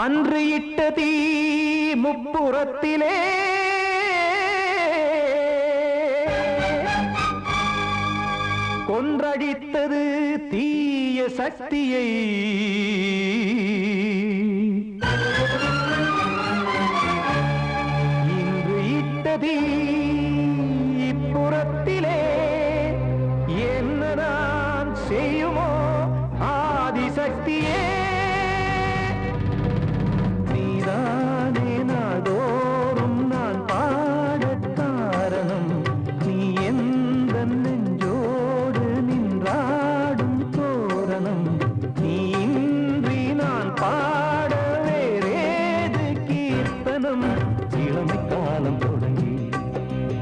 அன்று இட்ட தீ முப்புறத்திலே கொன்றடித்தது தீய சக்தியை. இன்று இட்ட தீ இப்புறத்திலே என்ன நான் செய்யுமோ ஆதிசக்தியே. நீதானே நாடோறும் நான் பாடக் காரணம். நீ எந்த நெஞ்சோடு நின்றாடும் தோரணம். நீ இன்றி நான் பாட வேறேது கீர்த்தனம். இளமை காலம் தொடங்கி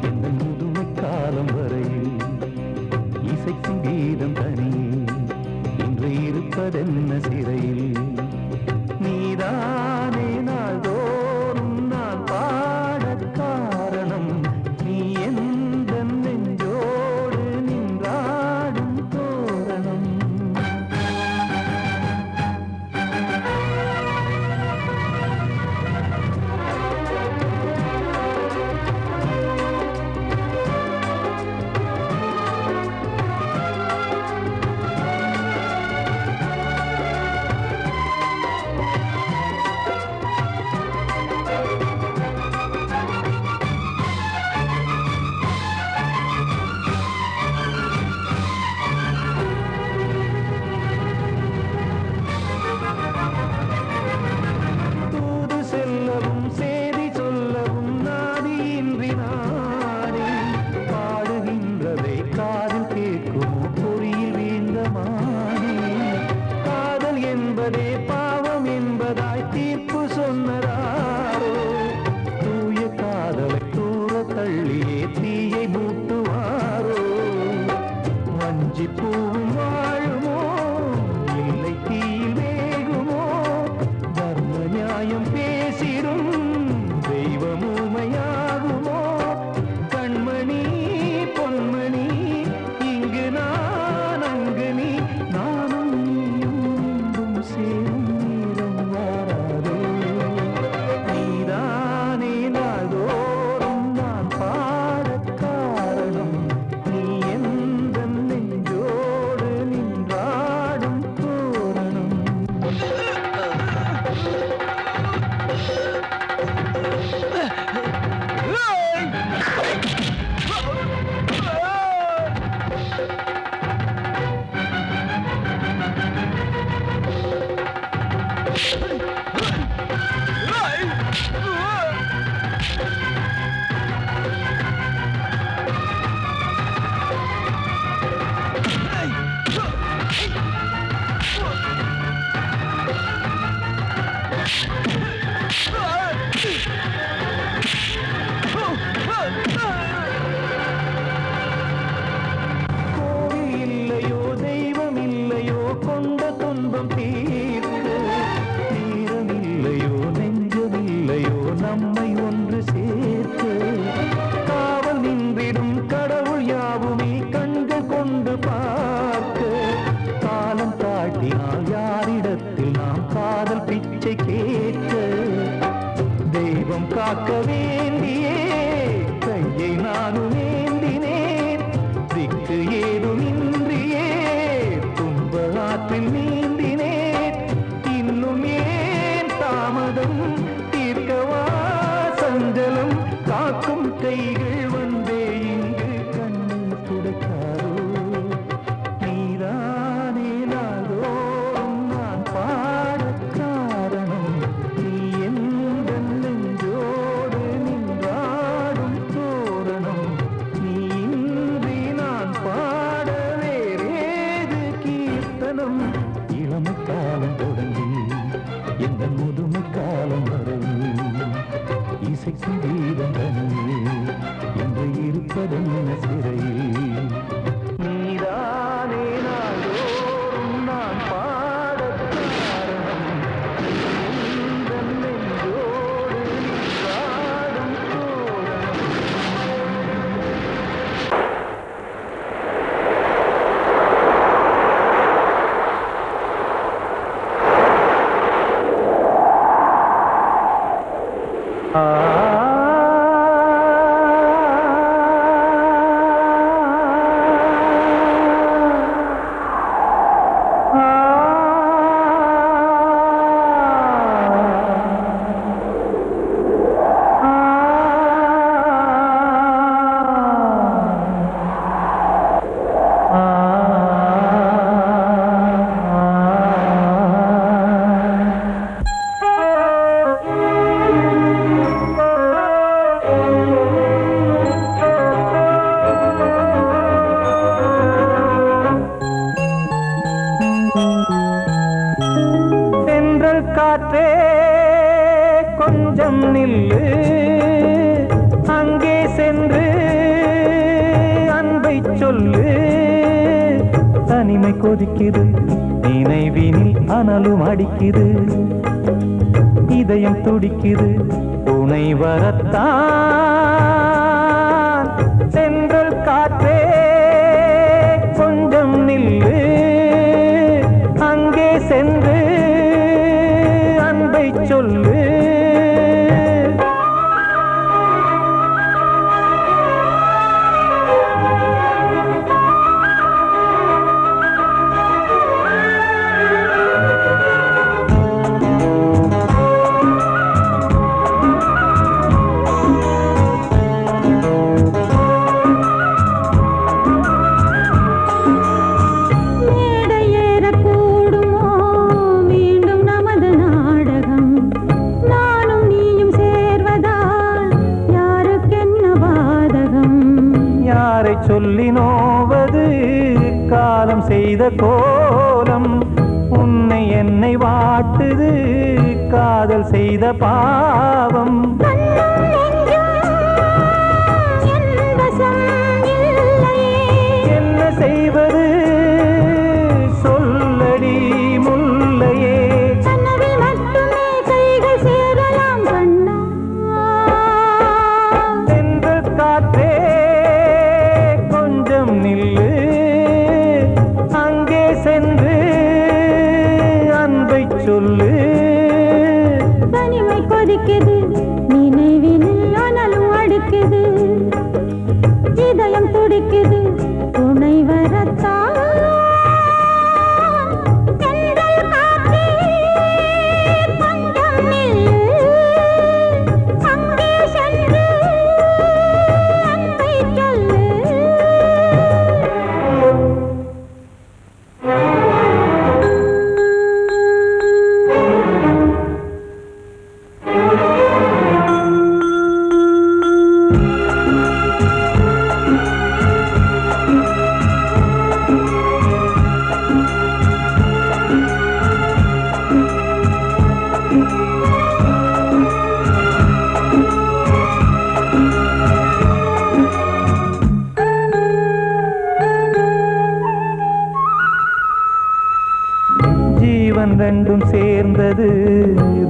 எந்த முதுமை காலம் வரையில் இசைக்கும் கீதம் தனியே இன்று இருப்பதென்ன சிறையில். நீதானே நாள்தோறும் நான் பாடக் காரணம். நீ எந்த நெஞ்சோடு நின்றாடும் தோரணம். பாவம் என்பதாய் தீர்ப்பு சொன்னதாரோ. தூய காதலை தூர தள்ளியே தீயை மூட்டுவாரோ. வஞ்சி பூவும் வாழுமோ இல்லை தீயில் வேகுமோ. தர்ம நியாயம் பேசிடும் தெய்வம் ஊமையாகுமோ. கண்மணி பொன்மணி இங்கு நான் அங்கு நீ நானும் சேரும் நீரம் வாராதோ. நீதானே நாள்தோறும் நான் பாடக் காரணம். நீ எந்த நெஞ்சோடு சொல்லு. தனிமை கொதிக்குது, நினைவினில் அனலும் அடிக்குது, இதயம் துடிக்குது, துணை வரத்தான். சென்றல் காற்றே கொஞ்சம் நில்லு, அங்கே சென்று அன்பை சொல்லு. சொல்லி நோவது காலம் செய்த கோலம், உன்னை என்னை வாட்டுது காதல் செய்த பாவம். என்ன செய்வது சொல்லடி முல்லையே. சென்றல் காற்றே நில்லு, அங்கே சென்று அன்பை சொல்லு. தனிமை கொதிக்குது, நினைவினில் அனலும் அடிக்குது, இதயம் துடிக்குது, துணை வரத்தான். ஜீவன் ரெண்டும் சேர்ந்தது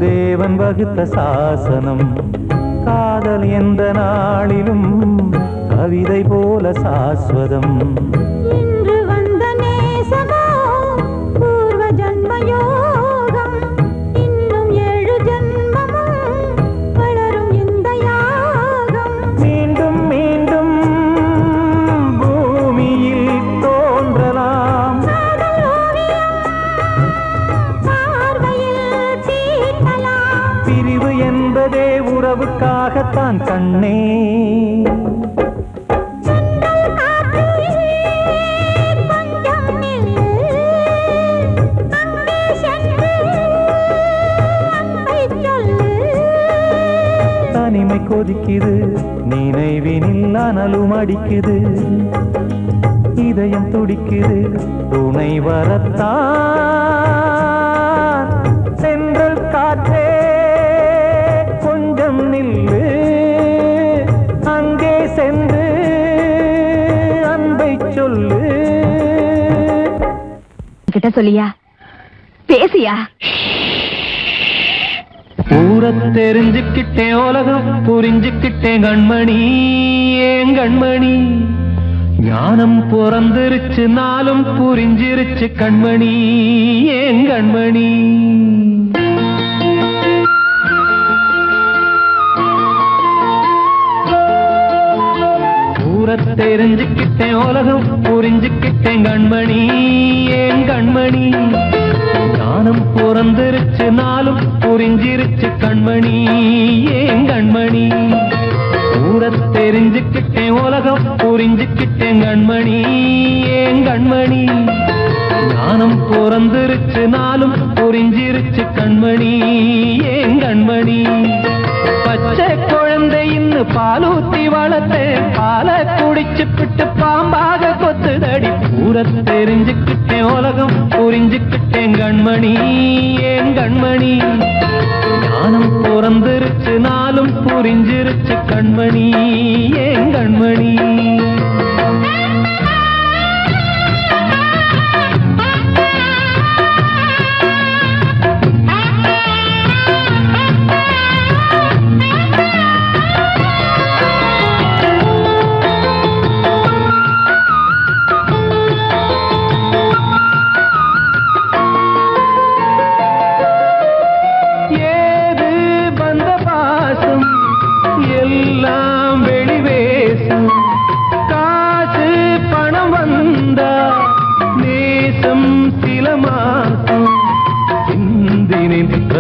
தேவன் வகுத்த சாசனம். காதல் எந்த நாளிலும் கவிதை போல சாஸ்வதம். இன்று வந்த நேசமோ பூர்வ ஜன்மயோகம், இன்னும் 7 ஜன்மமும் வளரும் இந்த யாகம். மீண்டும் மீண்டும் பூமியில் தோன்றலாம், பிரிவு என்பதே உறவுக்காகத்தான் கண்ணே. தனிமை கொதிக்குது, நினைவினில் அனலும் அடிக்குது, இதயம் துடிக்குது, துணை வரத்தான். சென்றல் காற்றே கொஞ்சம் நில்லு, அங்கே சென்று அன்பை சொல்லு. கிட்ட சொல்லியா, பேசியா? ஊர தெரிஞ்சுக்கிட்டேன், உலகம் புரிஞ்சுக்கிட்டேன் கண்மணி, ஏன் கண்மணி. ஞானம் பிறந்திருச்சு, நாளும் புரிஞ்சிருச்சு கண்மணி, ஏன் கண்மணி. ஊர தெரிஞ்சுக்கிட்டேன், உலகம் புரிஞ்சுக்கிட்டேன் கண்மணி, ஏன் கண்மணி. ஞானம் பிறந்திருச்சு, நாளும் புரிஞ்சிருச்சு கண்மணி, ஏன் கண்மணி. ஊர தெரிஞ்சுக்கிட்டேன், உலகம் புரிஞ்சுக்கிட்டேன் கண்மணி, ஏன் கண்மணி. ஞானம் பிறந்திருச்சு, நாளும் புரிஞ்சிருச்சு கண்மணி, ஏன் கண்மணி. பச்சை குழந்தை இன்னும் பாலூத்தி வளர்த்து பாலை குடிச்சு பிட்டு பாம்பாக கொத்துதடி. ஊர தெரிஞ்சுக்கிட்டேன், உலகம் புரிஞ்சுக்கிட்டேன் கண்மணி, ஏன் கண்மணி. ஞானம் பிறந்திருச்சு, நாளும் புரிஞ்சிருச்சு கண்மணி, ஏன் கண்மணி.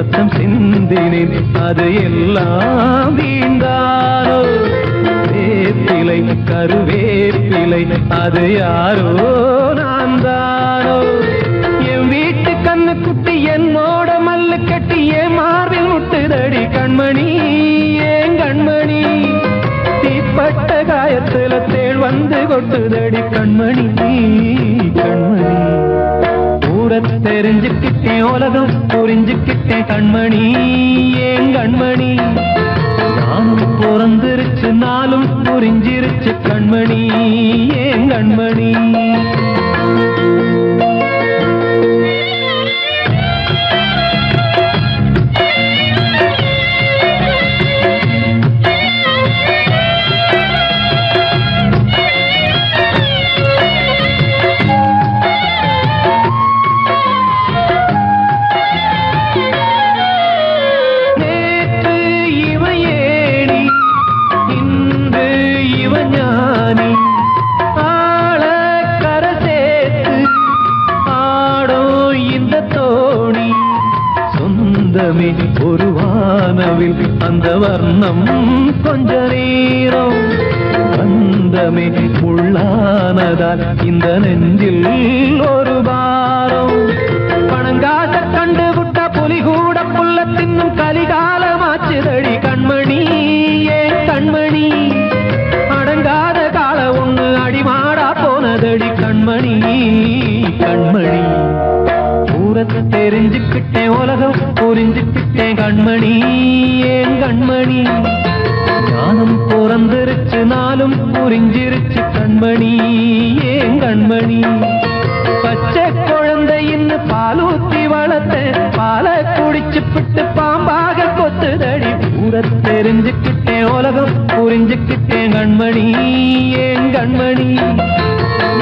ரத்தம் சிந்தினேன் அது எல்லாம் வீண்டாரோ வேப்பிலை கருவேப்பிலை அது யாரோ நான் தானோ என் வீட்டு கண்ணு குட்டி என்னோட மல்லு கட்டி என் மார்பில் முட்டுதடி கண்மணி ஏன் கண்மணி தீப்பட்ட காயத்துல தேள் வந்து கொட்டுதடி கண்மணி கண்மணி ஊரை தெரிஞ்சுக்கிட்டேன் உலகம் புரிஞ்சுக்கிட்டேன் கண்மணி ஏன் கண்மணி நானும் பிறந்திருச்சு நாளும் புரிஞ்சிருச்சு கண்மணி ஏன் கண்மணி ஒரு வானவில் அந்த வர்ணம் கொஞ்ச நேரம் பந்தமே உள்ளானதால் இந்த நெஞ்சில் ஒரு பாரம் பணங்காட்ட கண்டு விட்ட புலி கூட புல்ல தின்னும் கலிகாலமாச்சுதடி கண்மணி ஏன் கண்மணி அடங்காத கால ஒண்ணு அடிமாடா போனதடி கண்மணி கண்மணி தெரிஞ்சுக்கிட்டேன் உலகம் புரிஞ்சுக்கிட்டேன் கண்மணி ஏன் கண்மணி ஞானம் பிறந்திருச்சு நாளும் புரிஞ்சிருச்சு கண்மணி ஏன் கண்மணி பச்சை குழந்தை இன்னும் பாலூத்தி வளர்த்தேன் பாலை குடிச்சு பிட்டு பாம்பாக கொத்துதடி ஊரை தெரிஞ்சுக்கிட்டேன் உலகம் புரிஞ்சுக்கிட்டேன் கண்மணி ஏன் கண்மணி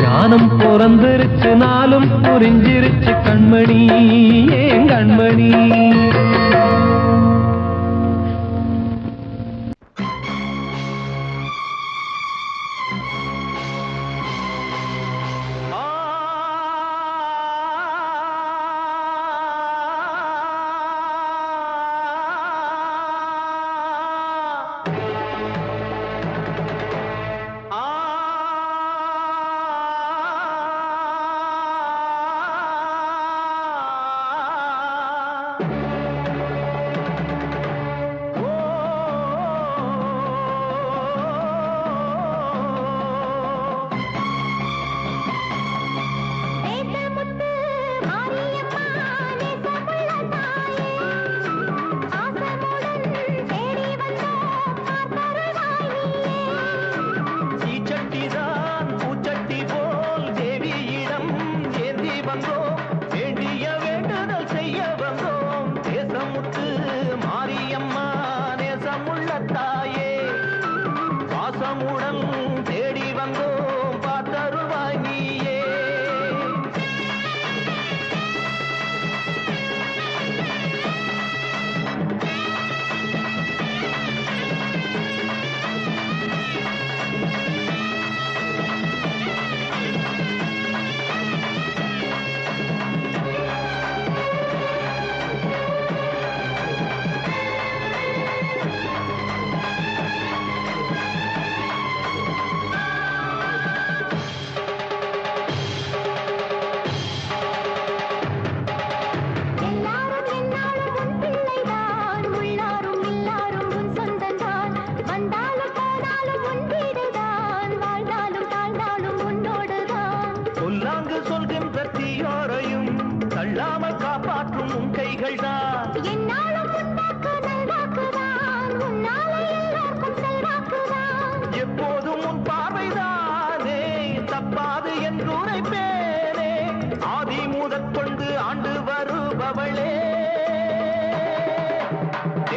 ஞானம் பிறந்திருச்சு நாளும் புரிஞ்சிருச்சு கண்மணி ஏன் கண்மணி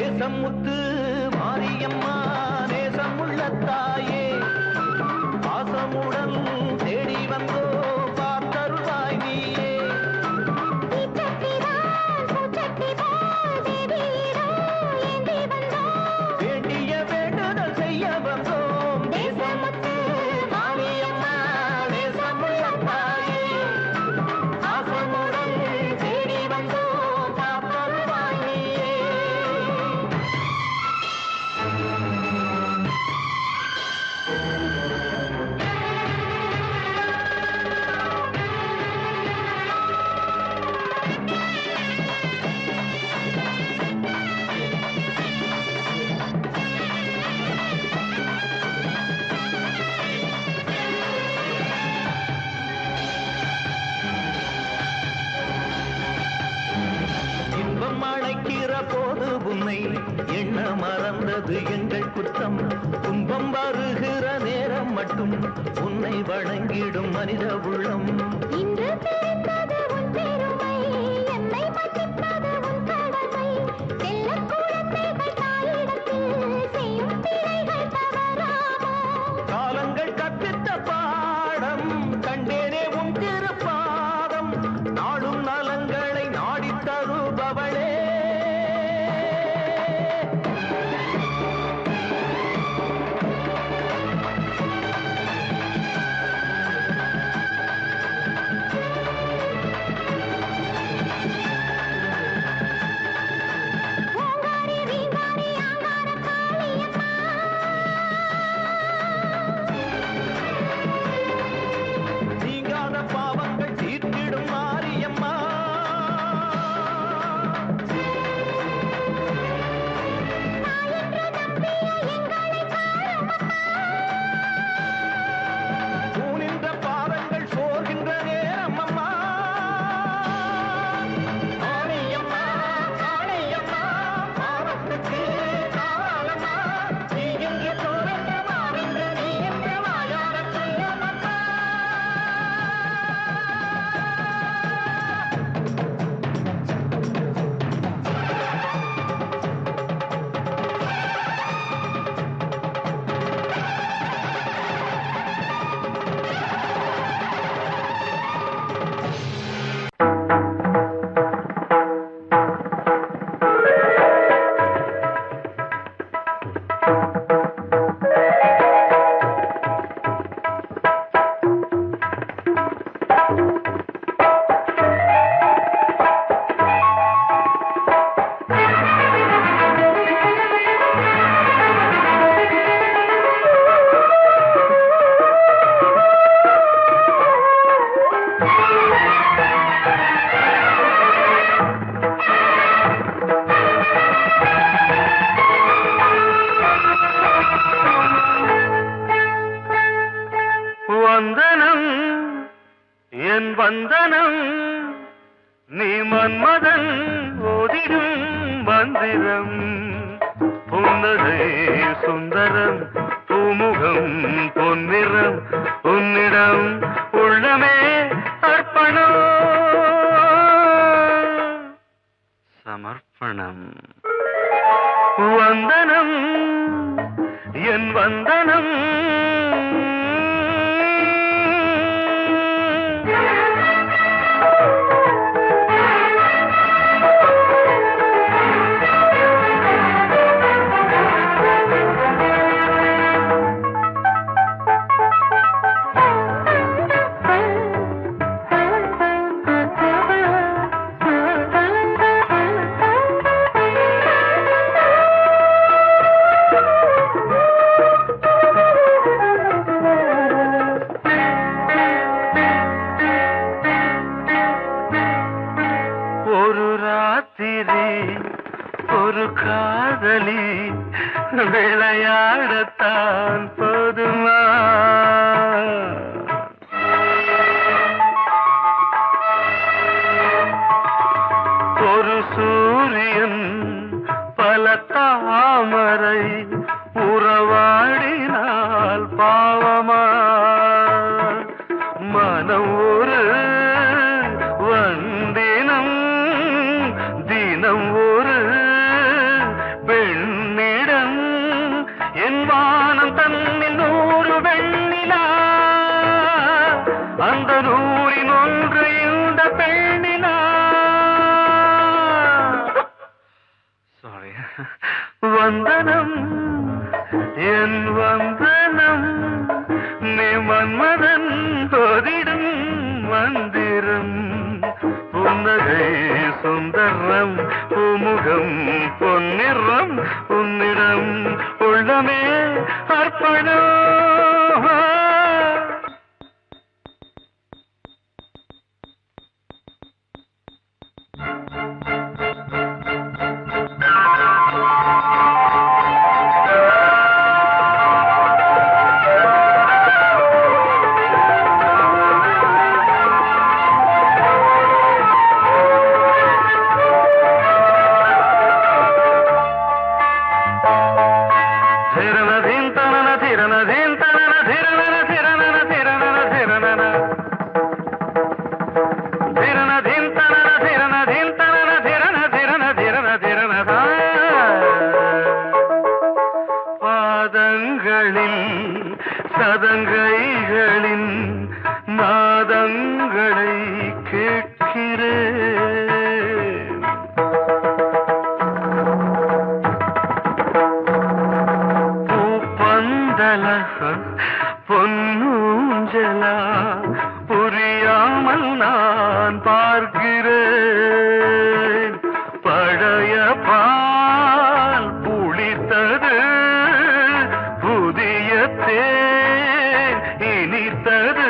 தேசமுத்து மாரியம்மா நேசமுள்ள தாயே பாசமுடன் தேடி வந்தோ பார்த்தருள்வாய் நீயே வேண்டிய வேண்டுதல் செய்ய வந்தோம் தேசமுத்து மாரியம்மா நேசமுள்ள தாயே பாசமுடன் தேடி மறந்தது எங்கள் குற்றம். துன்பம் வருகிற நேரம் மட்டும் உன்னை வணங்கிடும் மனித உள்ளம். இன்று பிறந்தது உன் பெருமை, என்னை மன்னிப்பது உன் கடமை. செல்லக் குழந்தைகள் தாயிடத்தில் செய்யும் பிழைகள் தவறாமோ? காலங்கள் கற்பித்த பாடம் கண்டேனே உன் திருப்பாதம். நாடும் நலங்களை நாடித் தருபவளே. ஓங்காரி வீங்காரி ஆங்கார காளியம்மா, நீங்காத பாவங்கள் தீர்த்திடும் மாரியம்மா. தாயென்று நம்பிய எங்களை பாருமம்மா. தூணின்ற பாதங்கள் சோர்கின்ற நேரம் அம்மா. ஆணையம்மா ஆணையம்மா பாவத்துக்கு காலம்மா. நீ என்று தோன்ற மாறின்று நீ என்று வாயார சொல்லுமம்மா. வந்தனம் என் வந்தனம், நீ மன்மதன் ஓதிடும் மந்திரம். புன்னகை சுந்தரம், பூமுகம் பொன்னிறம், உன்னிடம் உள்ளமே அர்ப்பணம் சமர்ப்பணம். வந்தனம் என் வந்தனம். ஒரு ராத்திரி ஒரு காதலி விளையாடத்தான் போதுமா? ஒரு சூரியன் பல தாமரை உறவாடினால் பாவமா? மனம் ஒரு வந்தினம், தினம் ஒரு பெண்ணிடம். என் வானம் தன்னில் 100 வெண்ணிலா, அந்த 100ன் ஒன்று இந்த பெண்ணிலா. சாரி. வந்தனம் என் வந்தனம், நீ மன்மதன் ஓதிடும் மந்திரம். புன்னகை சுந்தரம், பூமுகம் பொன்னிறம், உன்னிடம் உள்ளமே அர்ப்பணம். நாதங்களை கேட்கிறேன். பூப்பந்தல பொன்னூஞ்சலா புரியாமல் நான் பார்க்கிறேன். பழைய பால் புளித்தது, புதிய தேன் இனித்தது,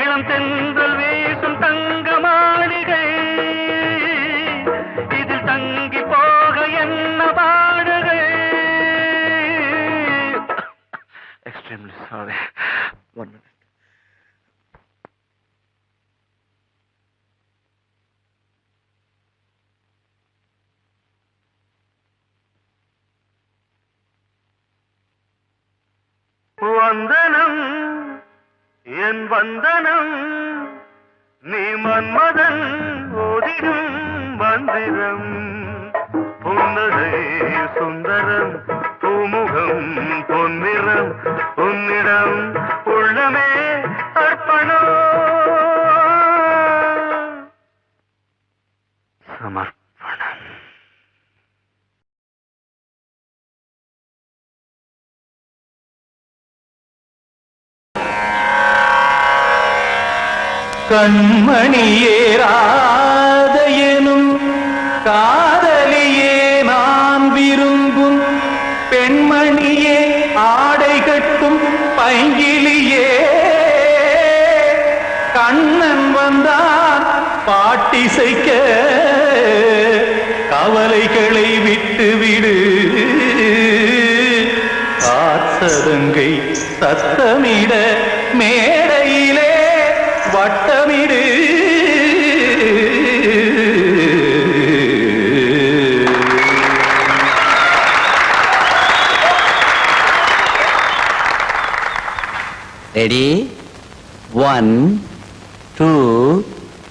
இளம் தென்றல் வீசும் தங்க மாளிகை, இதில் தங்கி போக என்ன பாடுகை. Extremely sorry. 1 minute. வந்தனம் என் வந்தனம், நீ மன்மதன் ஓதிடும் மந்திரம். புன்னகை சுந்தரம், பூமுகம் பொன்னிறம், உன்னிடம் உள்ளமே அர்ப்பணம் சமர்ப்பணம். கண்மணியேராத எனும் காதலியே நான் விரும்பும் பெண்மணியே, ஆடை கட்டும் பைங்கிலியே, கண்ணன் வந்தான் பாட்டிசைக்க, கவலைகளை விட்டுவிடு, காத்ததங்கை சத்தமிட மேடையிலே வட்டமிடு. ரெடி 1 2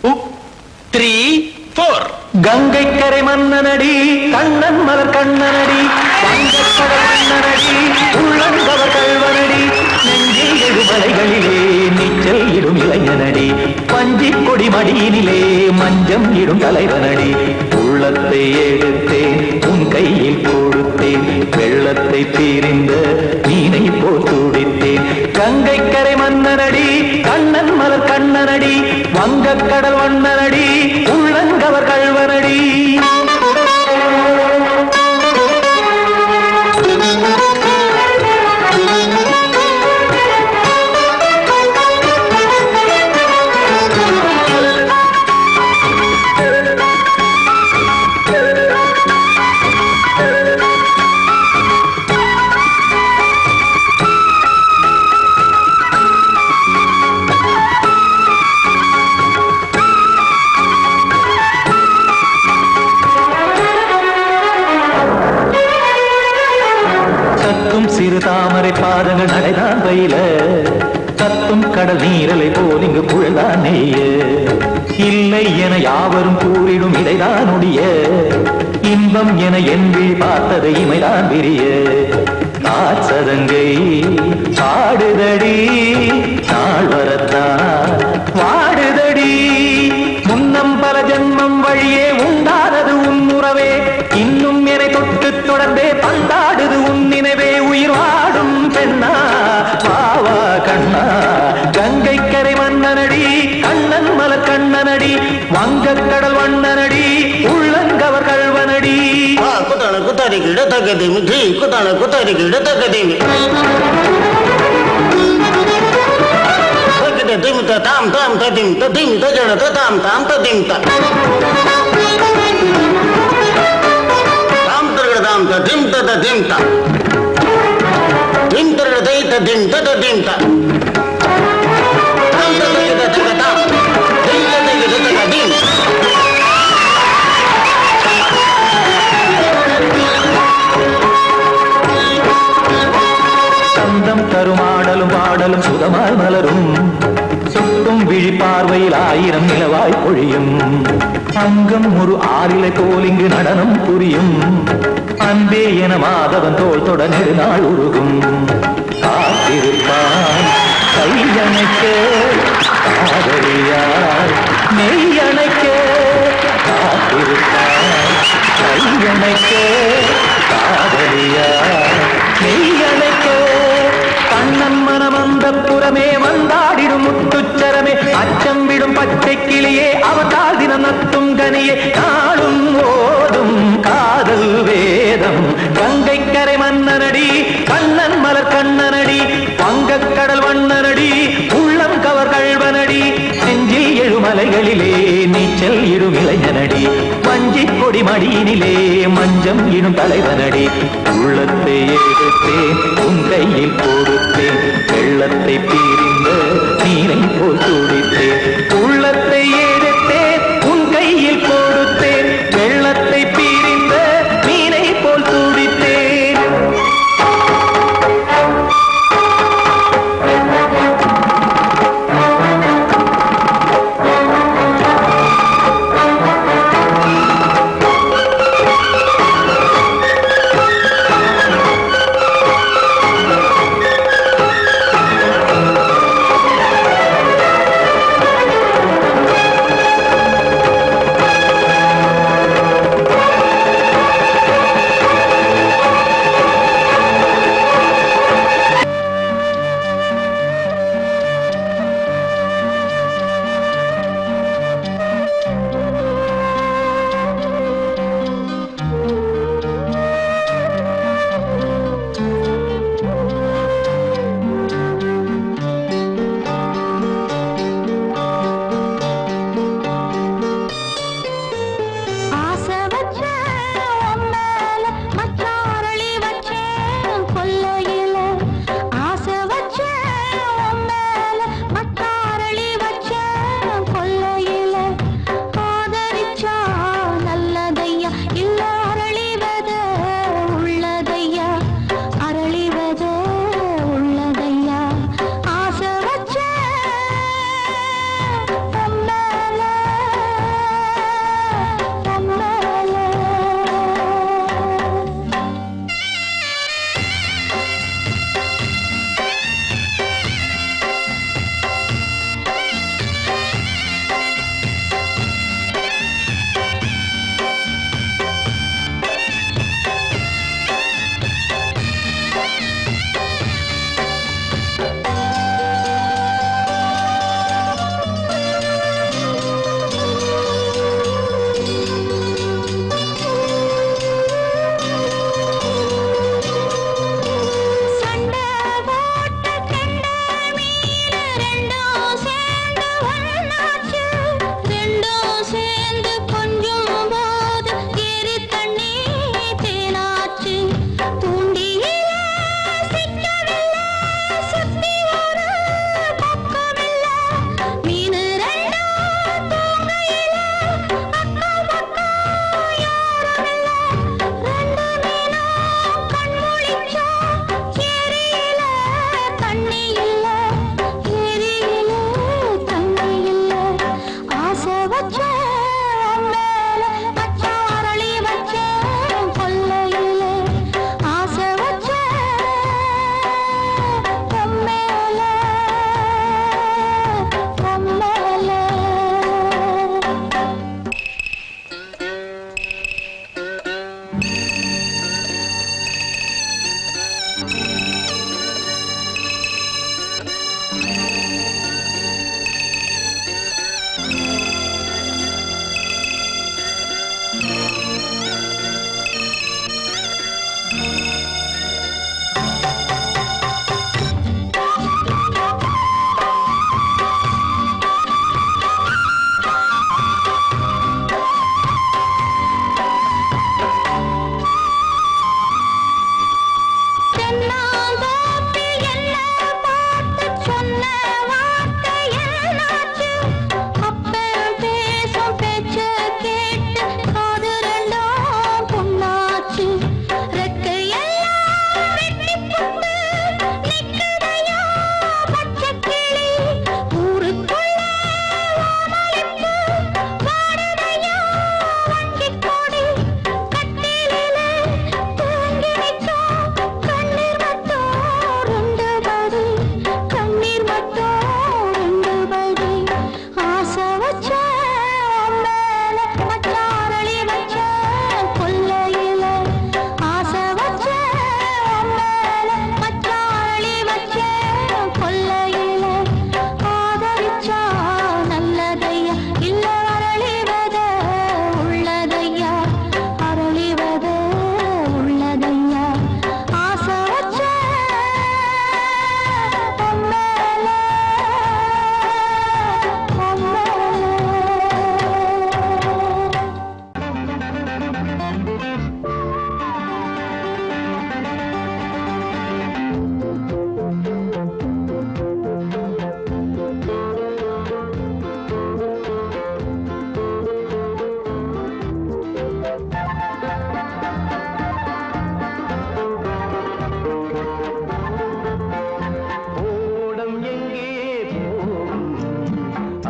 3 4. கங்கை கரை மன்னனடி, கண்ணன் மலர் கண்ணனடி, வங்கக்கடல் மன்னனடி, உள்ளங்கவர் கல்வனடி, நெஞ்சில் எழுமலைகளிலே நீச்சல் இடும் இளைஞனடி, பஞ்சிக் கொடி மடியினிலே மஞ்சம் இடும் தலைவனடி. உள்ளத்தை எடுத்தேன் உன் கையில் கொடுத்தேன், வெள்ளத்தை தீரிந்த மீனை போல் துடித்தேன். கங்கை கரை மன்னனடி, கண்ணன் மலர் கண்ணனடி, வங்கக்கடல் வண்ணனடி, உள்ளங்கவர் கல்வனடி. சிறு தாமரை பாதங்கள் நடைதான் பயில, கத்தும் கடல் நீரலை போல் இங்கு புழல்தான் நெய்ய, இல்லை என யாவரும் கூறிடும் இடைதான் ஒடிய, இன்பம் என என்பி பார்த்தது இமைதான் விரிய. காச்சதங்கை பாடுதடி நாள் வரத்தான் வாடுதடி, முன்னம் பல ஜென்மம் வழியே உண்டானது உன் உறவே, இன்னும் என்னை தொட்டு தொடர்ந்தே பந்தாடுது உன் நினைவே. உயிர் வாடும் பெண்ணா வாவா கண்ணா, கங்கை கரை மன்னனடி, கண்ணன் மலர் கண்ணனடி, வங்கக்கடல் வண்ணனடி, உள்ளங்கவர் கல்வனடி. குத்தான குத்தாரி கிட தகதிமி ஜி, குத்தான குத்தாரி கிட தகதிமி திம் தாம் தாம் ததிம் ததிம் தஜன தாம் தாம் ததிம் தாம் தாம் ததிம் ததிம் தாம் திம் ததை ததிம் ததிம் தாம் தாம் ததை ததம் திம் ததை ததம். சந்தம் தருமாடலும் பாடலும் சுதமாய் மலரும், சுட்டும் விழி பார்வையில் 1000 நிலவாய் பொழியும், அங்கம் ஒரு ஆறிலை போல் இங்கு நடனம் புரியும், அன்பே என மாதவன் தோள் தொட நெடுநாள் உருகும். காத்திருப்பான் கையணைக்க மெய்யணைக்க காத்திருப்பார் கையணைக்க காதலியா மெய்யணைக்க கண்ணன் மனம் அந்த புறமே வந்தாடிடும் முத்துச்சரமே அச்சம் விடும் பச்சை கிளியே அவதால் தினம் நத்தும் கனியே நாளும் ஓதும் காதல் வேதம் கங்கை கரை மன்னனடி கண்ணன் மலர் கண்ணனடி வங்கக் கடல் வண்ணனடி உள்ளம் கவர் கழ்வனடி நெஞ்சில் எழுமலைகளிலே நீச்சல் இடும் இளைஞனடி வஞ்சி கொடி மடியினிலே மஞ்சம் இடும் தலைவனடி உள்ளத்தை எடுத்தேன் உன் கையில் கொடுத்தேன் வெள்ளத்தை பிரிந்த நீரை போல் துடித்தேன் உள்ளத்தை எடுத்தேன் உன் கையில் கொடுத்தேன் வெள்ளத்தை பிரிந்த நீரை போல் துடித்தேன்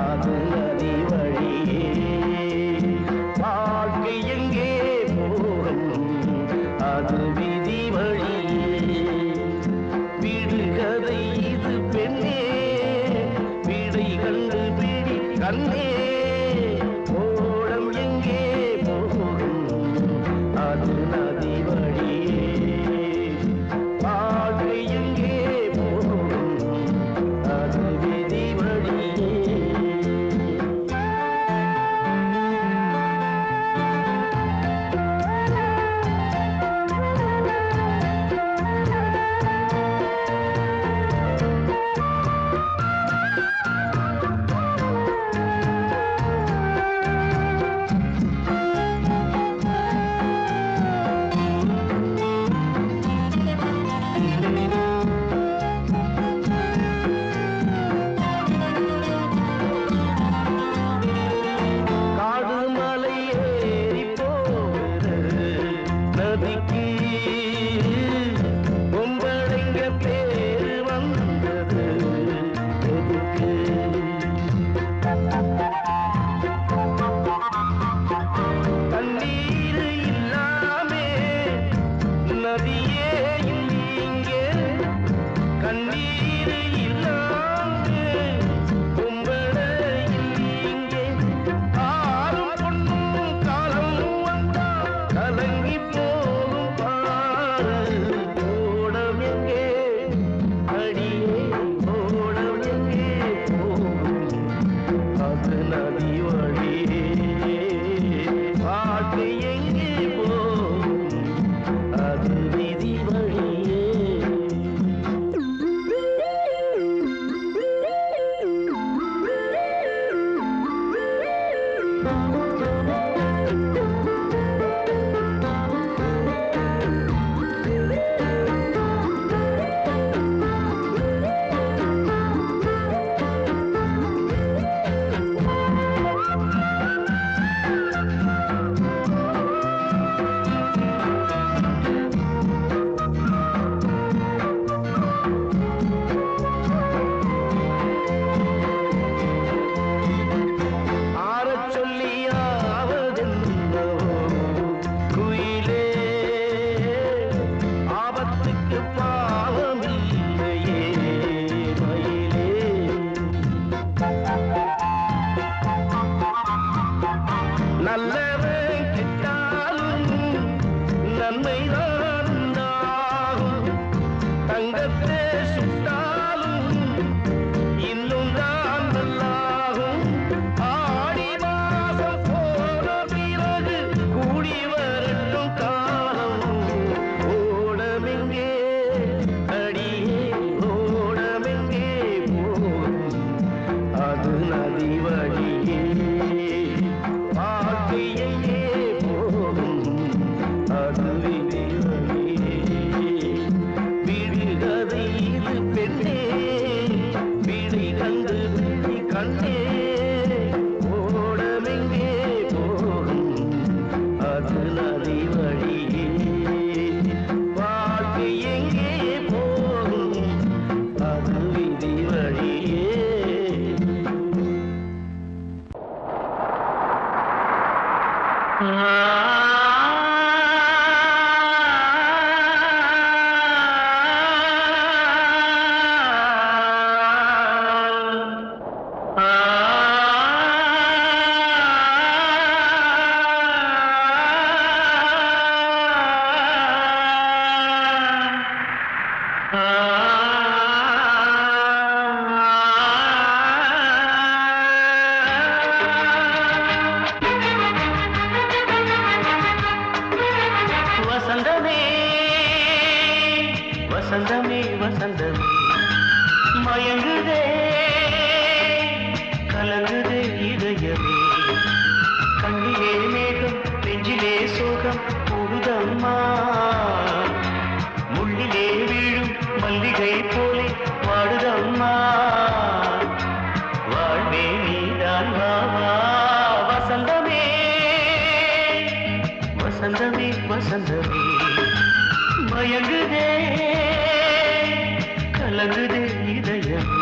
அது நதி வழியே வாழ்க்கை எங்கே போகும் அது விதி வழியே விடுகதை இது பெண்ணே விடை கண்டு பிடி கண்ணே ஓடம் எங்கே போகும் அது நதி வழியே வாழ்க்கை எங்கே போகும் அது விதி வழியே காடு மலை ஏறி போகிறது நதிக்கு பொம்பளைங்க பேரு வந்தது எதுக்கு தண்ணீர் இல்லாமே நதியே இங்கே கண்ணீர் இல்லாமே பொம்பளை இங்கே ஆறும் பொண்ணும் காலம் வந்தா கலங்கி போகும் பாரு ஓடம் எங்கே அடியே ஓடம் எங்கே போகும் அது நதி வழியே வாழ்க்கை எங்கே போகும் அது விதி வழியே ஆறச் சொல்லியாவதென்னோ குயிலே ஆபத்துக்கு பாவமில்லையே மயிலே நல்லவன் கெட்டாலும் நன்மைதான் உண்டாகும் தங்கத்தை சுட்டாலும் இன்னும் தான் நல்லாகும் ஆடி மாசம் போன பிறகு கூடி வரட்டும் காலம் ஓடமெங்கே அடியே ஓடமெங்கே போகும் அது நதி வழியே வாழ்க்கை எங்கே போகும் அது விதி வழியே விடுகதை இது பெண்ணே விடை கண்டு விழி கண்ணே ஓடமெங்கே போகும் அது நதி வழியே வாழ்க்கை எங்கே போகும் அது விதி வழியே வசந்தமே வசந்தமே வசந்தமே மயங்குதே கலங்குதே இதயமே கண்ணிலே மேகம் நெஞ்சிலே சோகம் கூடுதம்மா முள்ளிலே வீழும் மல்லிகை போலே வாடுதம்மா வாழ்வே நீதான் வாவா வசந்தமே வசந்தமே வசந்தமே மயங்குதே கலங்குதே இதயமே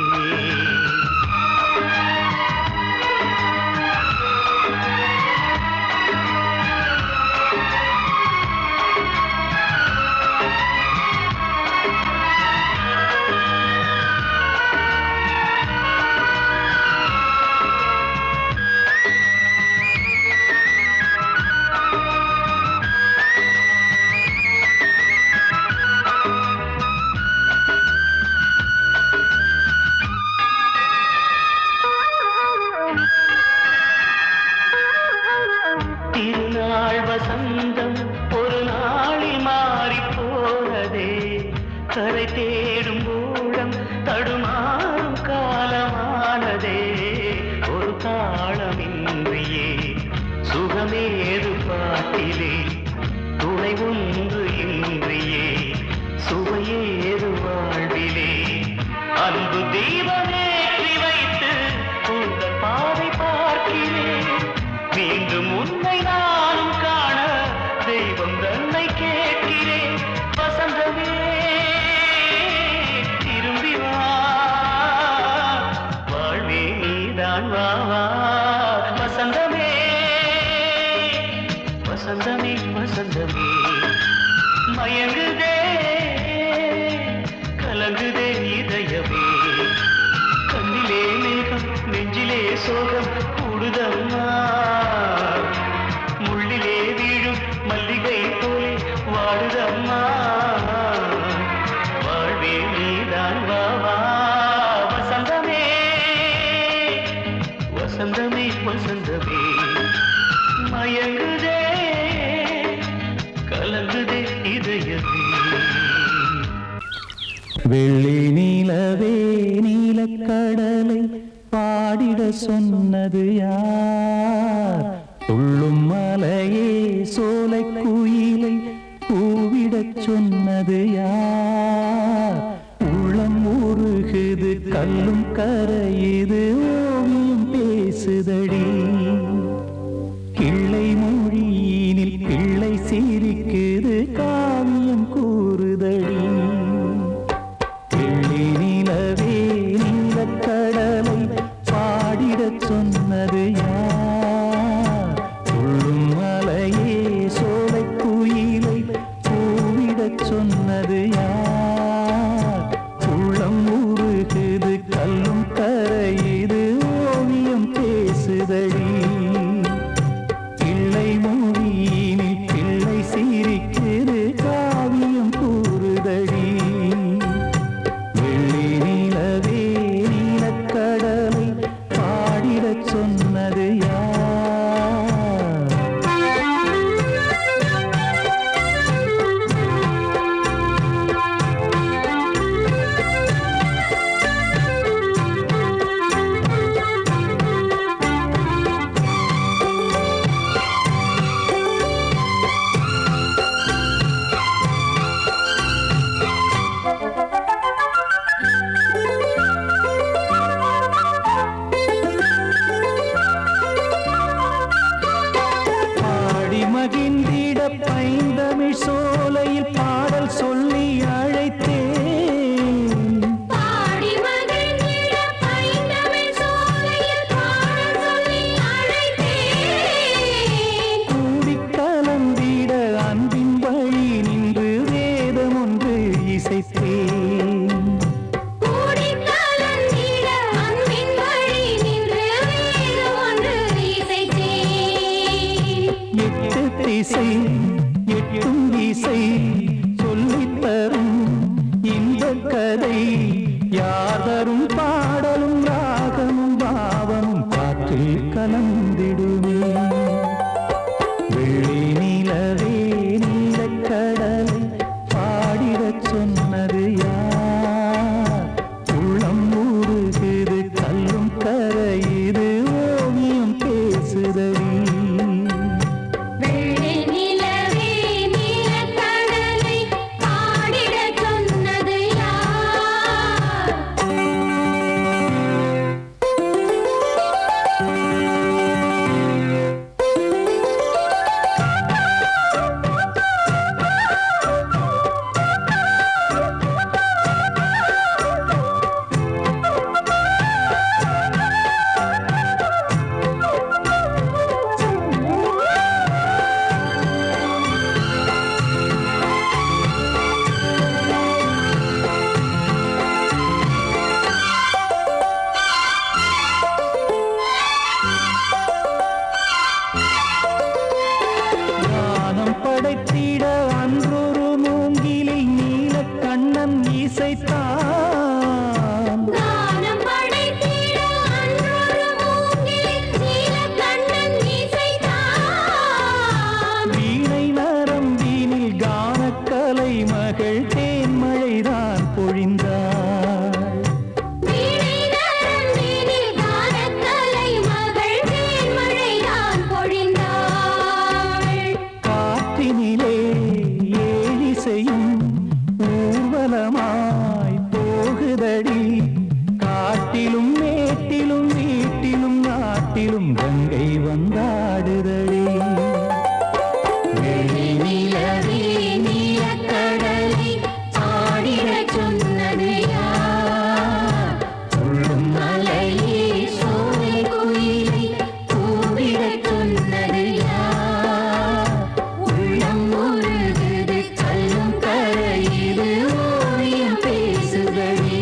போகிறேன் மீண்டும் உன்னை நானும் காண தெய்வம் தன்னை கேட்கிறேன் வசந்தமே திரும்பி வா வாழ்வே நீதான் வா வா வசந்தமே வசந்தமே வசந்தமே மயங்குதே கலங்குதே இதயமே கண்ணிலே மேகம் நெஞ்சிலே சோகம் கூடுதம்மா முள்ளிலே வீழும் மல்லிகை போலே வாடுதம்மா வாழ்வே நீதான் வா வா வசந்தமே வசந்தமே வசந்தமே மயங்குதே கலங்குதே இதயமே வெள்ளி நீலவே நீலக்கடலை பாடிட சொன்னது யார் துள்ளும் மலையே சோலை குயிலை கூவிடச் சொன்னது யார் உள்ளம் உருகுது கல்லும் கரையுது ஓவியம் பேசுதடி கிள்ளை மொழியினில் பிள்ளை சிரிக்குது காவியம் கூறுதடி வெள்ளி நிலவே நீலக்கடலை பாடிடச் சொன்னது யார் துள்ளும் மலையே சோலை குயிலை கூவிடச் சொன்னது யார் உள்ளம் உருகுது கல்லும் கரையுது ஓவியம் பேசுதடி பிள்ளை மொழியினில் பிள்ளை சிரிக்குது காவியம் கூறுதடி வெள்ளி நிலவே நீலக்கடலை பாடிடச் சொன்னது யார் பாடி மகிழ்ந்திட பைந்தமிழ் சோலையில் பாடல் சொல்லி அழைத்தேன் பாடி மகிழ்ந்திட பைந்தமிழ் சோலையில் பாடல் சொல்லி அழைத்தேன் கூடி கலந்திட அன்பின் வழி நின்று வேதம் ஒன்று இசைத்தேன் கூடி கலந்திட அன்பின் வழி நின்று வேதம் ஒன்று இசைத்தேன் எட்டு திசை எட்டும் இசை சொல்லித் தரும் இந்த கதை யார் தரும் பாடலும் ராகமும் பாவமும் காற்றில் கலந்திடுமே வெள்ளி நிலவே நீலக்கடலை பாடிடச் சொன்னது யார் உள்ளம் ஊறுகிறது கல்லும் கரையுது ஓவியம் பேசுதடி வெள்ளி நிலவே நீலக்கடலை பாடிடச் சொன்னது யார் காட்டிலும் கங்கை வந்தாடுதடி. நிலவே நீலக்கடலை ஆடிடச் சொன்னது யார்? துள்ளும் மலையே சோலை குயிலை கூவிடச் சொன்னது யார்? உள்ளம் உருகுது கல்லும் கரையுது ஓவியம் பேசுதடி.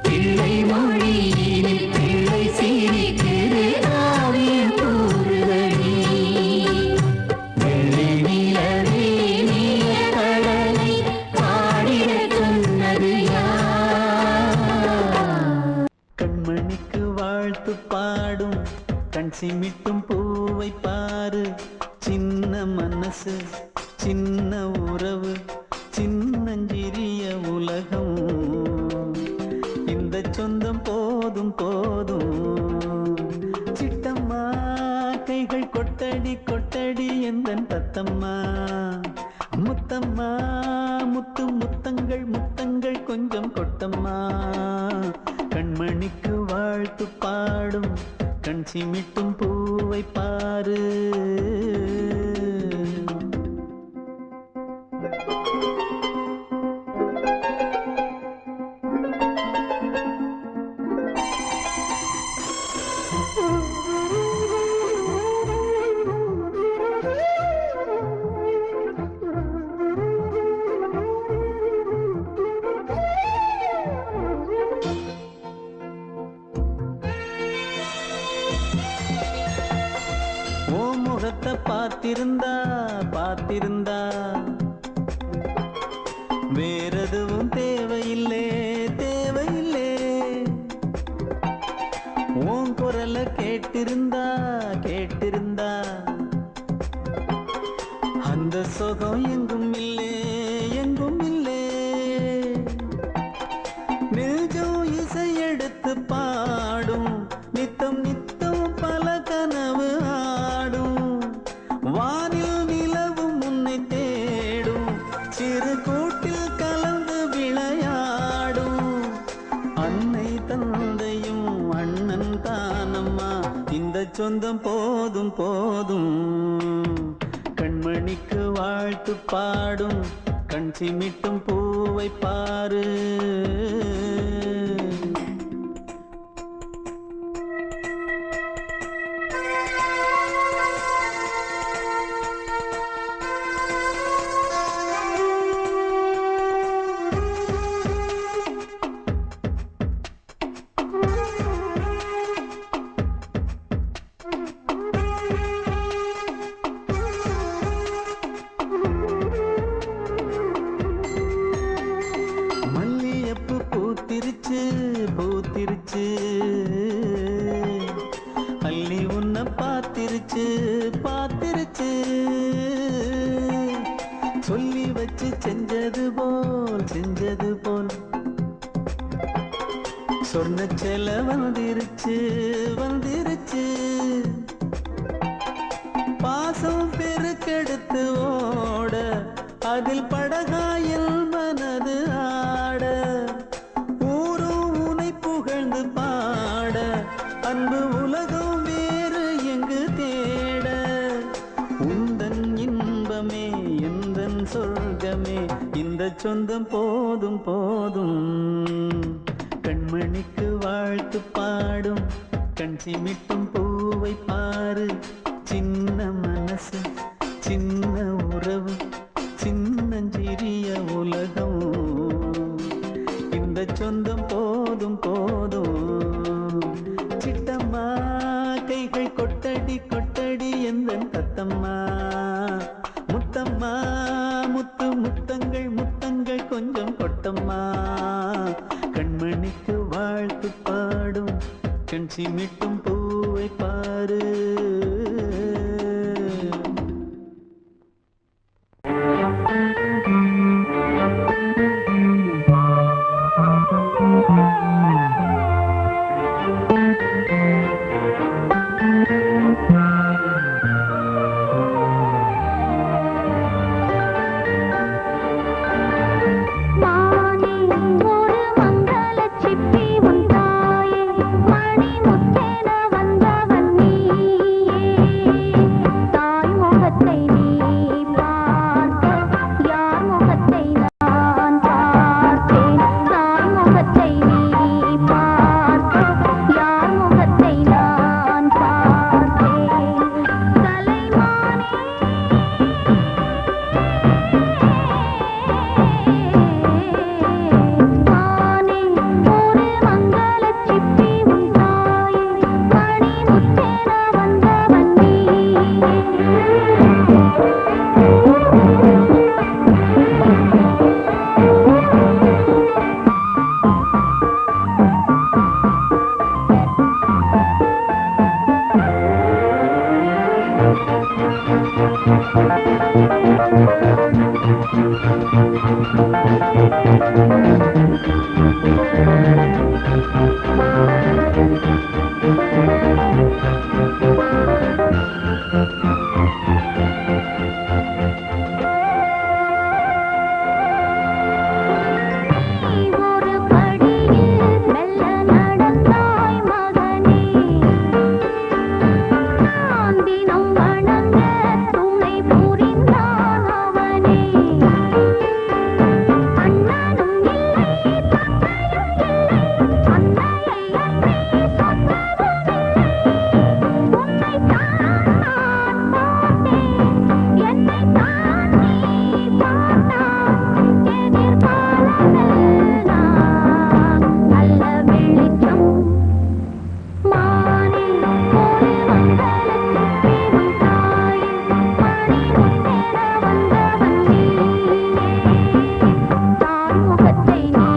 பிள்ளை மொழியினில் பிள்ளை சிரிக்குது காவியம் கூறுதடி. வெள்ளி நிலவே நீலக்கடலை பாடிடச் சொன்னது யார்? கண்மணிக்கு வாழ்த்து பாடும் கண் சிமிட்டும் பூவை பாரு. சின்ன மனசு சின்ன உறவு சின்னஞ்சிறிய உலகம். இந்த சொந்தம் போதும் போதும். சிட்டம்மா கைகள் கொட்டடி கொட்டடி எந்தன் தத்தம்மா. முத்தம்மா முத்து முத்தங்கள் முத்தங்கள் கொஞ்சம் கொட்டம்மா. கண்மணிக்கு வாழ்த்து பாடும் கண் சிமிட்டும் பூவை பாரு. ஓ முகத்தை பார்த்திருந்தா பார்த்திருந்தா வேறெதுவும் தேவையில்லை தேவையில்லை. உன் குரலை கேட்டிருந்தா கேட்டிருந்தா அந்த சுகம் எங்கும் இல்லை எங்கும் இல்லை. நெஞ்சம் இசை எடுத்து பாடும் நித்தம் நித்தம் பல கனவு ஆடும். வானில் நிலவும் உன்னை தேடும் சிறு கூட்டில் கலந்து விளையாடும். அன்னை தந்தையும் அண்ணன் தானம்மா இந்த சொந்தம் போதும் போதும். கண்மணிக்கு வாழ்த்து பாடும் கண் சிமிட்டும் பூவை பாரு. மல்லியப்பு பூத்திருச்சு பூத்திருச்சு. அள்ளி உன்னை பார்த்திருச்சு பார்த்திருச்சு. சொல்லி வச்சு செஞ்சது போல் சொன்ன செல வந்துருச்சு வந்துருச்சு. பாசம் பெருக்கெடுத்து ஓட அதில் படகாயில் மனது ஆட. ஊரும் உனை புகழ்ந்து பாட அன்பு உலகம் வேறு எங்கு தேட. உந்தன் இன்பமே எந்தன் சொர்க்கமே இந்த சொந்தம் போதும் போதும். கண்மணிக்கு வாழ்த்து பாடும் கண் சிமிட்டும் பூவை பாரு. சின்ன மனசு சின்ன உறவு சின்னஞ்சிறிய உலகம். இந்த சொந்தம் போதும் போதும். சிட்டம்மா கைகள் கொட்டடி கொட்டடி எந்தன் தத்தம்மா. முத்தம்மா முத்து முத்தங்கள் முத்தங்கள் கொஞ்சம் கொட்டம்மா. கண்மணிக்கு வாழ்த்து பாடும் கண் சிமிட்டும் பூவை பாரு. ஒரு படியில் மெல்ல நடந்தாய் மகனே நான் தினம் வணங்க துணை புரிந்தான் அவனே அண்ணனும் இல்லை தந்தையும் இல்லை அன்னையை அன்றி சொந்தமும் இல்லை உன்னைத்தான் நான் பார்த்தேன் என்னைத்தான் நீ பார்த்தாய் எதிர்காலமெல்லாம் நல்ல வெளிச்சம் மானில் ஒரு மங்களச்சிப்பி உன் தாயில் மணிமுத்தென வந்தவன் நீயே தாய் முகத்தை நீ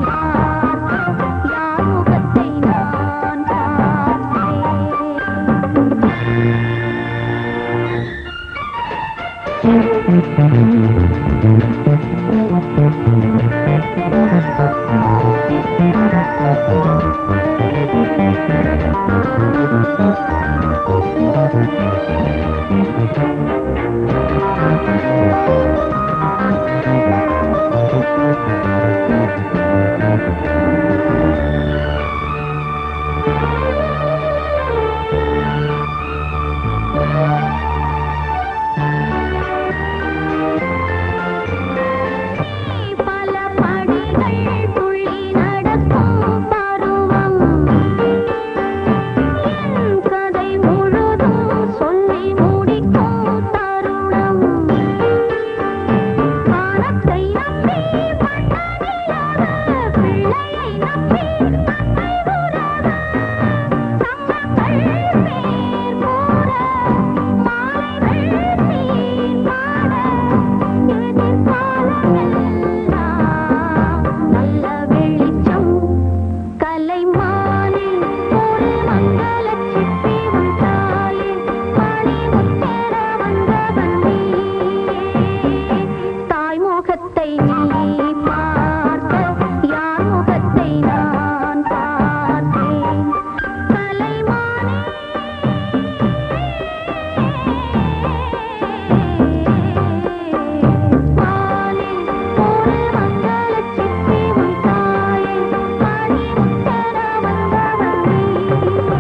பார்த்தாய் யார் முகத்தை நான் பார்த்தேன் பல படிகள் துள்ளி நடக்கும் பருவம் என் கதை முழுதும் சொல்லி முடிக்கும் தருணம் வானத்தை நம்பி மன்னனிலாத பிள்ளையை நம்பி தந்தை உறவ சங்கங்கள் பேர் கூற மாலைகள் நீர் பாட எதிர்காலமெல்லாம் நல்ல வெளிச்சம் கலைமானில் ஒரு மங்களச்சிப்பி உன் தாயில் மணிமுத்தென வந்தவன் நீயே தாய் முகத்தை நீ பார்த்த யார் முகத்தை நான் பார்த்தேன் கலைமானே மானில் ஒரு மங்களச்சிப்பி உன் தாயில் மணிமுத்தென வந்தவன் நீயே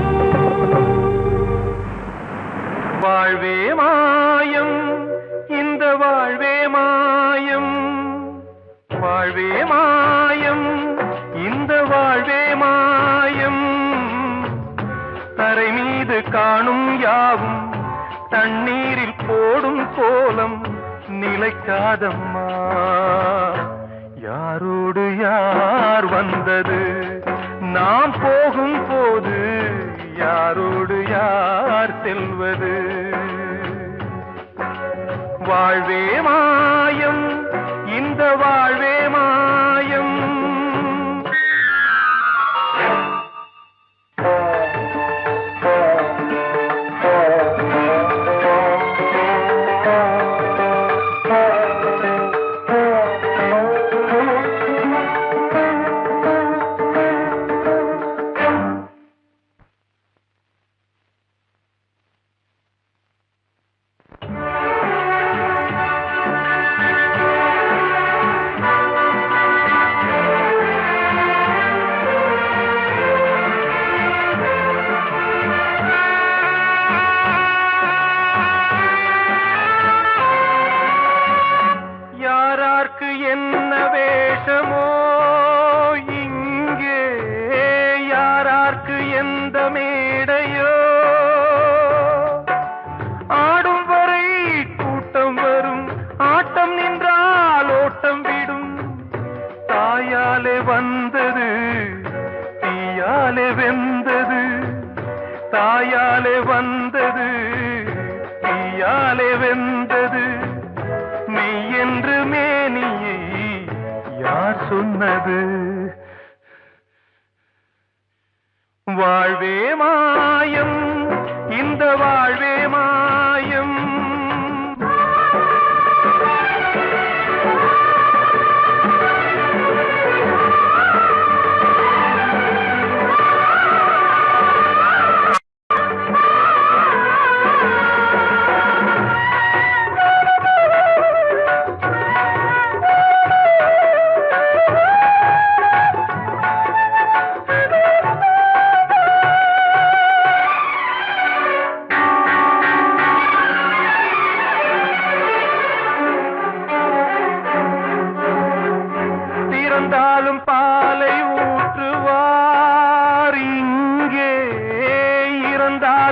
வாழ்வே மாயம் இந்த வாழ்வே மாயம் வாழ்வே மாயம் இந்த வாழ்வே மாயம் தரை மீது காணும் யாவும் தண்ணீரில் போடும் கோலம் நிலைக்காதம்மா யாரோடு யார் வந்தது நாம் போகும் போது யாரோடு யார் செல்வது வாழ்வே மாயம் இந்த வாழ்வே மாயம் யாரார்க்கு என்ன வேஷமோ இங்கே யாரார்க்கு எந்த மேடையோ ஆடும் வரை கூட்டம் வரும் ஆட்டம் நின்றால் ஓட்டம் விடும் தாயாலே வந்தது தீயாலே வெந்தது தாயாலே வந்தது தீயாலே வெந்தது மெய் என்று மேனியை யார் சொன்னது வாழ்வே மாயம் இந்த வாழ்வே மாயம்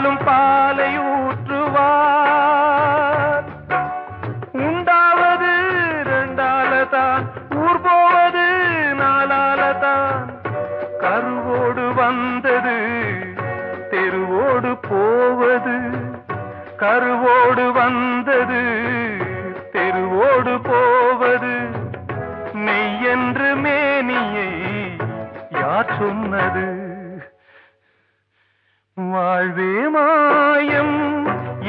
பாலும் பாலை ஊற்றுவார். உண்டாவது ரெண்டாலதான், ஊர் போவது நாலாலதான். கருவோடு வந்தது தெருவோடு போவது, கருவோடு வந்தது தெருவோடு போவது. மெய்யென்று மேனியை யார் சொன்னது? வாழ்வே மாயம்,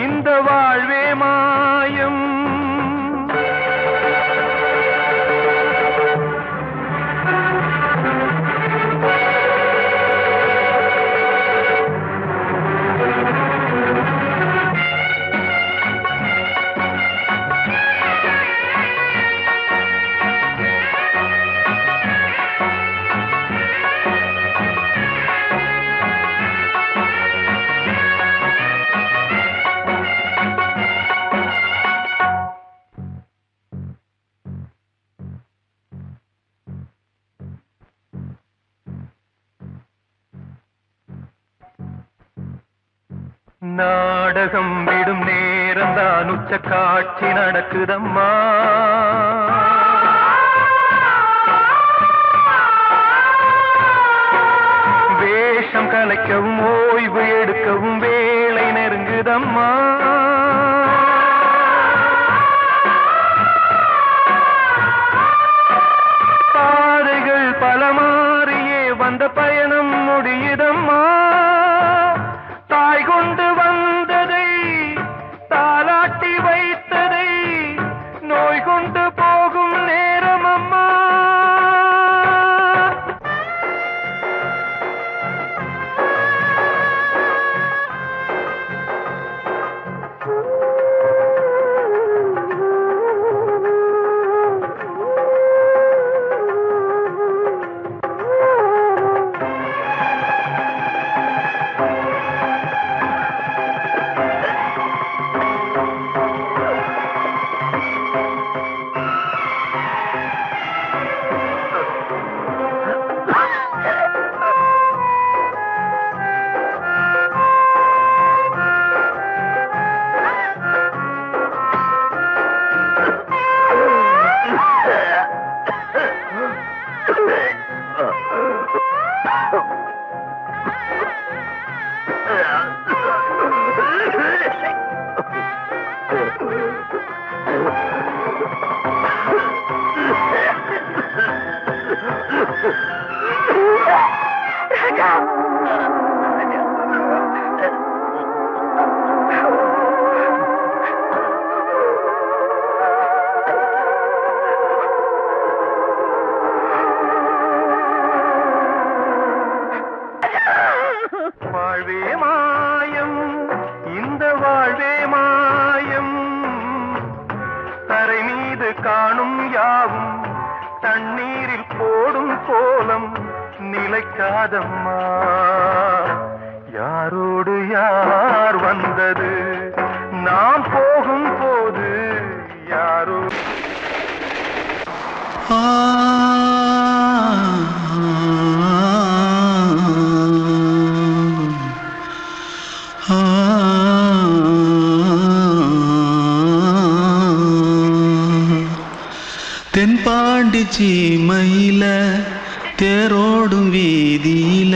இந்த வாழ்வே மாயம். நாடகம் விடும் நேரம் தான், உச்ச காட்சி நடக்குதம்மா. வேஷம் கலைக்கவும் ஓய்வு எடுக்கவும் வேளை நெருங்குதம்மா. பாதைகள் பல மாறியே வந்த பயணம் முடியுதம்மா. தாய் கொண்டு வந்ததை தாலாட்டி வைத்ததை நோய் கொண்டு போகும் நேரம் அம்மா. வாழ்வே மாயம், இந்த வாழ்வே மாயம். தரை மீது காணும் யாவும் தண்ணீரில் போடும் கோலம் நிலைக்காதம்மா. யாரோடு யார் வந்தது, நாம் போகும் போது யாரோ. தென்பாண்டி சீமையில தேரோடும் வீதியில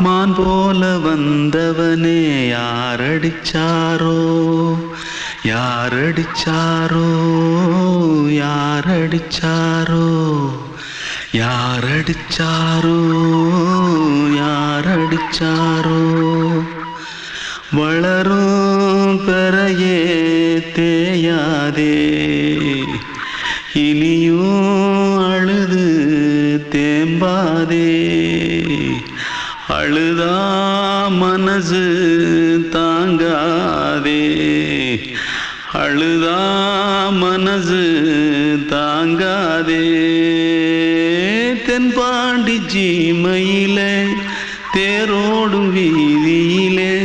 மான் போல வந்தவனே யாரடிச்சாரோ, யாரடிச்சாரோ, யாரடிச்சாரோ, யாரடிச்சாரோ, யாரடிச்சாரோ. வளரும் பெறையே தேயாதே, இனியும் அழுது தேம்பாதே. அழுதா மனசு தாங்காதே, அழுதா மனசு தாங்காதே. தென்பாண்டி சீமையிலே தேரோடும் வீதியிலே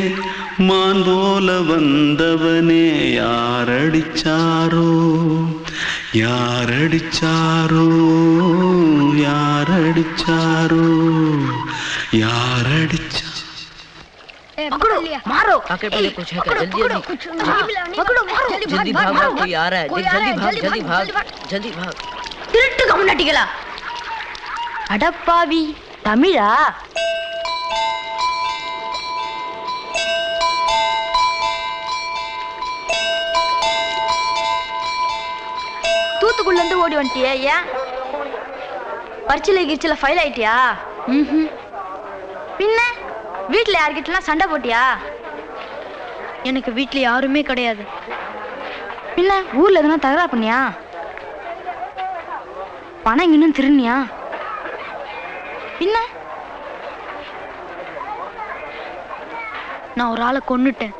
மான் போல வந்தவனே யாரடிச்சாரோ, யாரடிச்சாரோ, யாரடிச்சாரோ, யாரடிச்சா. पकड़ो मारो आके पहले कुछ है क्या? जल्दी जल्दी पकड़ो मारो जल्दी भाग भाग, कोई आ रहा है, जल्दी भाग जल्दी भाग। திருட்டு கம்யூனிட்டிகளா அடப்பாவி தமிழா தூத்துக்குள்ள இருந்து ஓடி வந்துட்டியா? ஏன் பரிச்சையில கிரிச்சில ஃபைல் ஆயிட்டியா? பின்ன வீட்டுல யார்கிட்டலாம் சண்டை போட்டியா? எனக்கு வீட்டுல யாருமே கிடையாது. பின்ன ஊர்ல எதுனா தகராறு பண்ணியா? பணம் இன்னும் திருநியா? பின்ன நான் ஒரு ஆளை கொன்னுட்டேன்.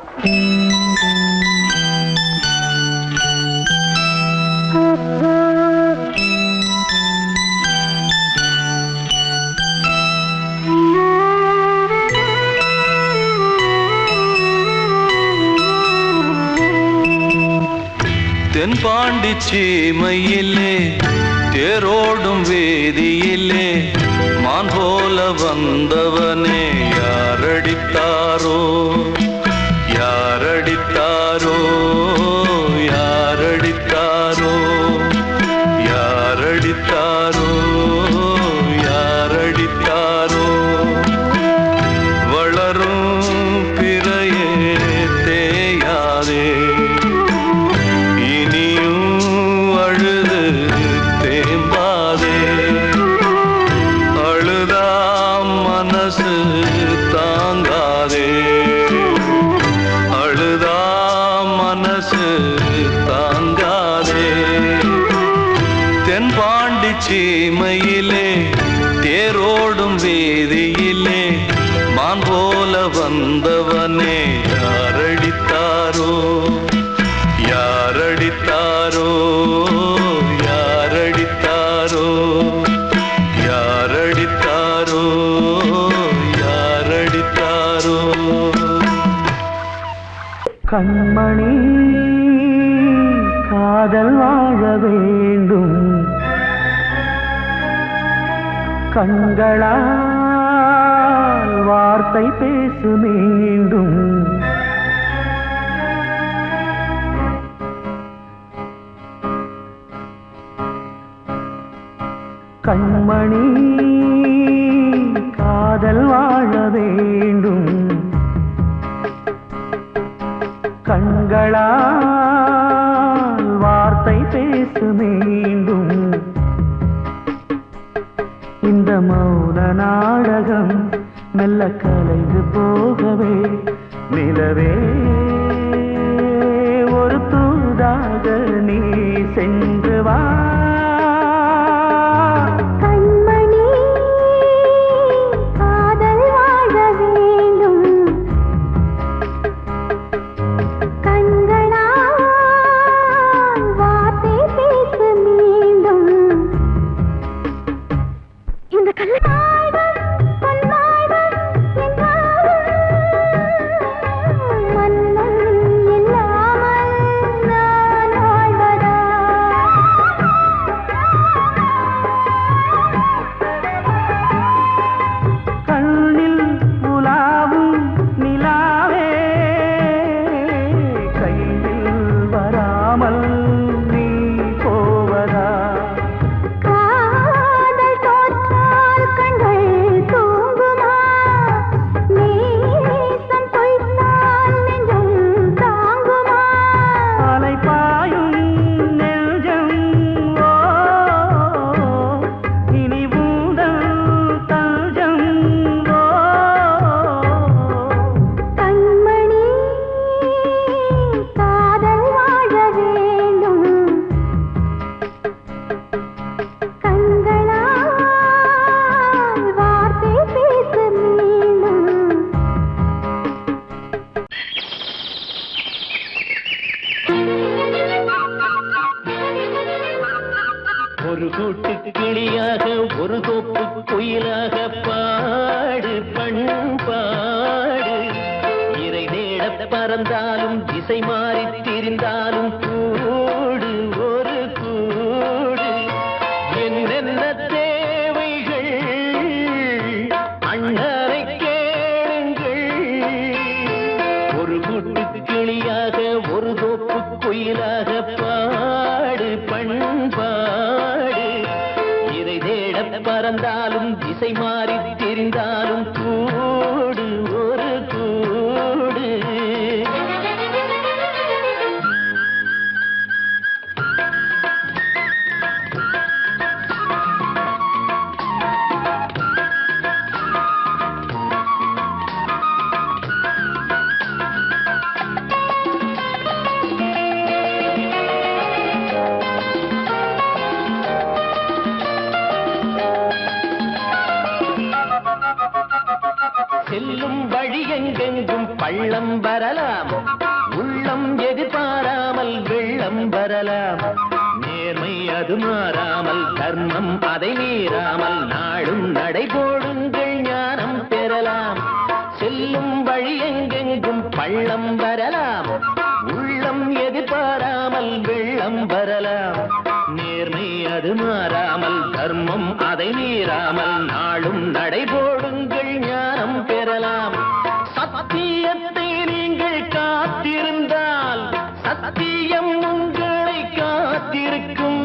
தென்பாண்டி சீமையிலே தேரோடும் வேதியிலே மான் போல வந்தவனே யாரடித்தாரோ யாரடித்தாரோ யாரடித்தாரோ யாரடித்தாரோ யாரடித்தாரோ வளரும் பிறையே தேயாதே சீமையிலே தேரோடும் வேதியிலே மான் போல வந்தவனே யாரடித்தாரோ யாரடித்தாரோ யாரடித்தாரோ யாரடித்தாரோ யாரடித்தாரோ கண்மணி காதல் வாழ வேண்டும் கண்களால் வார்த்தை பேசு மீண்டும் கண்மணி காதல் வாழ வேண்டும் கண்களால் வார்த்தை பேசு மீண்டும் இந்த மௌன நாடகம் மெல்ல கலைந்து போகவே நிலவே ஒரு தூதாக நீ சென்று வா கண்மணி காதல் வாழ வேண்டும் கண்களால் வார்த்தை பேச மீண்டும் இந்த கல்லாய்கள் பொன்னாய்கள் என்றாலும் மன்னன் இல்லாமல் நான் வாழ்வதா? கண்ணில் உலாவும் நிலாவே கையில் வராமல் நீ போவதா? காதல் தோற்றால் கண்கள் தூங்குமா? நேசம் பொய்த்தால் நெஞ்சம் தாங்குமா? அலைபாயும் நெஞ்சம் ஓ இனி ஊதல் தஞ்சம் ஓ கண்மணி காதல் வாழ வேண்டும் கண்களால் வார்த்தை பேச மீண்டும் ஒரு கூட்டு கிளியாக ஒரு தோப்பு குயிலாக பாடு பண்பாடு இறை தேட பறந்தாலும் திசை மாறி திரிந்தாலும் கூடு ஒரு கூடு என்னென்ன தேவைகள் அண்ணரை கேளுங்கள் கிளியாக ஒரு தோப்பு குயிலாக பாடு பண்பாடு இதை தேட பறந்தாலும் திசை மாறி தெரிந்தாலும் கூடு ஒரு கூடு செல்லும் வழி எங்கெங்கும் பள்ளம் வரலாம் உள்ளம் எதிர்பாராமல் வெள்ளம் வரலாம் நேர்மை அது மாறாமல் தர்மம் அதை மீறாமல் நாடும் நடைபோடுங்கள் ஞானம் பெறலாம் செல்லும் வழி எங்கெங்கும் பள்ளம் வரலாம் உள்ளம் எதிர்பாராமல் வெள்ளம் வரலாம் நேர்மை அது மாறாமல் தர்மம் அதை மீறாமல் நாளும் நடைபோடுங்கள் ஞானம் பெறலாம் சத்தியத்தை நீங்கள் காத்திருந்தால் சத்தியம் உங்களை காத்திருக்கும்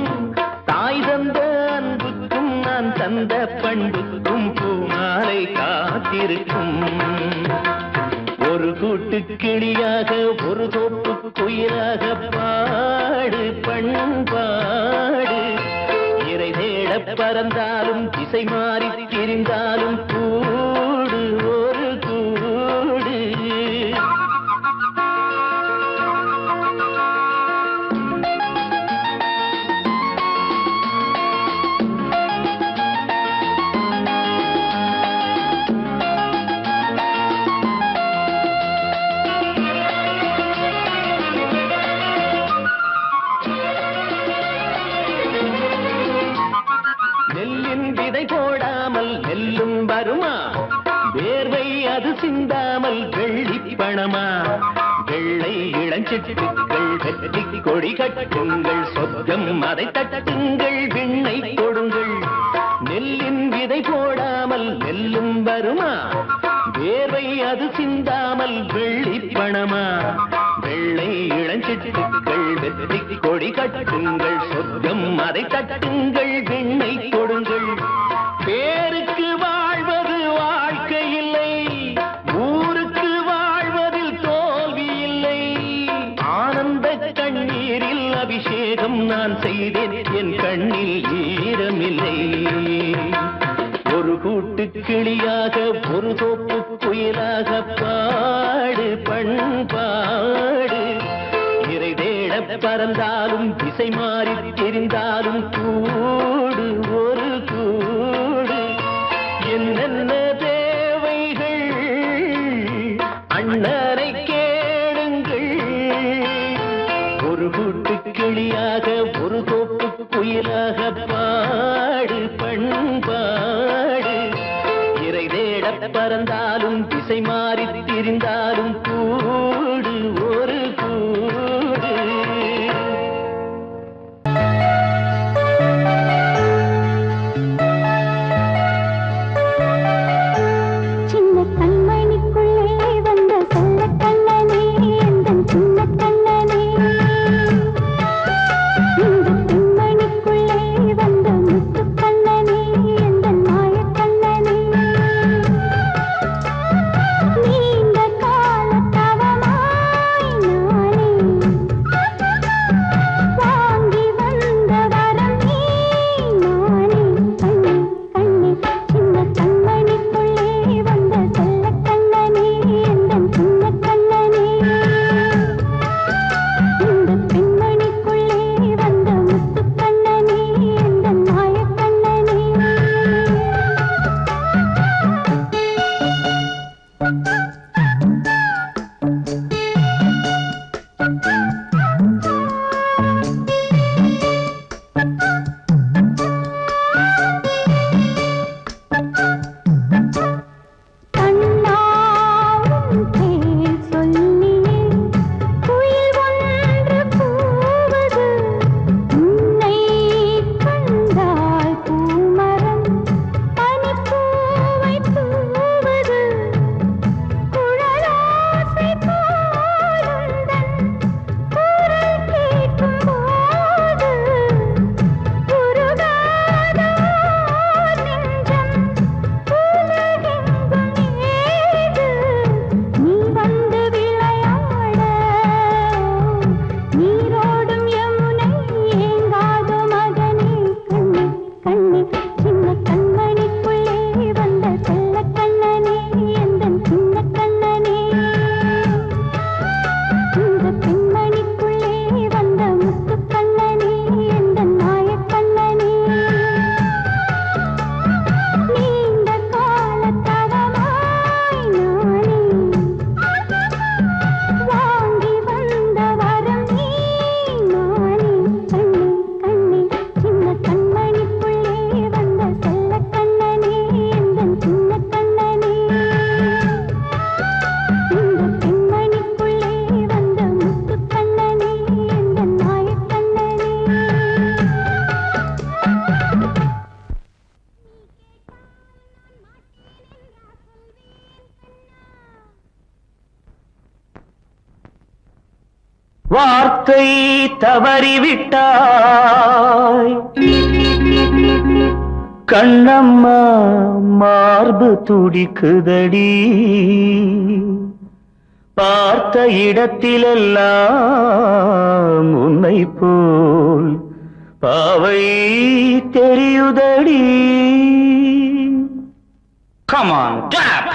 தாய் தந்த அன்புக்கும் நான் தந்த பண்புக்கும் பூமாலை காத்திருக்கும் ஒரு கூட்டு கிளியாக ஒரு தோப்பு குயிலாக பாடு பண்பாடு இறை தேட பறந்தாலும் திசை மாறி திரிந்தாலும் கூடு ஒரு கூடு நெல்லின் விதை போடாமல் நெல்லும் வருமா வேர்வை அது சிந்தாமல் வெள்ளி பணமா வெள்ளை இளஞ்சிட்டுக்கள் வெற்றி கொடி கட்டுங்கள் சொர்க்கம் அதை தட்டுங்கள் விண்ணை கொடுங்கள் நெல்லின் விதை போடாமல் நெல்லும் வருமா வேர்வை அது சிந்தாமல் வெள்ளி பணமா வெள்ளை இளஞ்சிட்டுக்கள் வெற்றி கொடி கட்டுங்கள் சொர்க்கம் அதை தட்டுங்கள் விண்ணை கொடுங்கள் பேருக்கு வாழ்வது வாழ்க்கை இல்லை ஊருக்கு வாழ்வதில் தோல்வி இல்லை ஆனந்த கண்ணீரில் அபிஷேகம் நான் செய்தேன் என் கண்ணில் ஈரமில்லை ஒரு கூட்டு கிளியாக ஒரு தோப்பு குயிலாக பாடு பண்பாடு இறை தேட பறந்தாலும் திசை மாறி தெரிந்தாலும் கூடு ஒரு கூடு என்னென்ன தேவைகள் அண்ணனை கேளுங்கள் ஒரு கூட்டு கிளியாக ஒரு தோப்பு குயிலாக பாடு பண்பாடு இறை தேட பறந்தாலும் திசை மாறி திரிந்தாலும் கூடு ஒரு கூடு சின்ன கண்மணிக்குள்ளே வந்த சொல்ல கண்ணனே எந்தன் சின்ன கண்ணனே இந்த கண்மணிக்குள்ளே வந்த முத்து கண்ணனே எந்தன் மாய கண்ணனே நீண்ட கால தவ வார்த்தை தவறிவிட்டாய் கண்ணம்மா மார்பு துடிக்குதடி பார்த்த இடத்திலெல்லாம் உன்னை போல் பாவை தெரியுதடி. Come on, clap!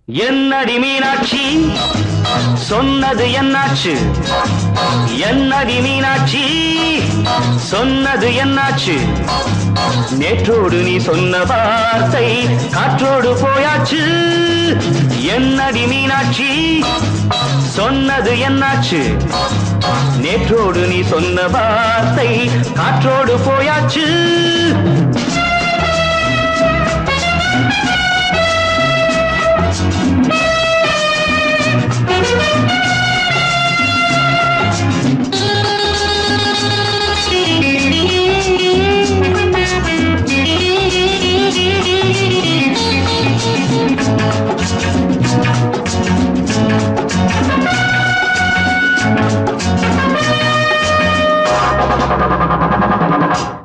என்னடி மீனாட்சி சொன்னது என்னாச்சு? என்னடி மீனாட்சி சொன்னது என்னாச்சு? நேற்றோடு நீ சொன்ன வார்த்தை காற்றோடு போயாச்சு. என்னடி மீனாட்சி சொன்னது என்னாச்சு? நேற்றோடு நீ சொன்ன வார்த்தை காற்றோடு போயாச்சு.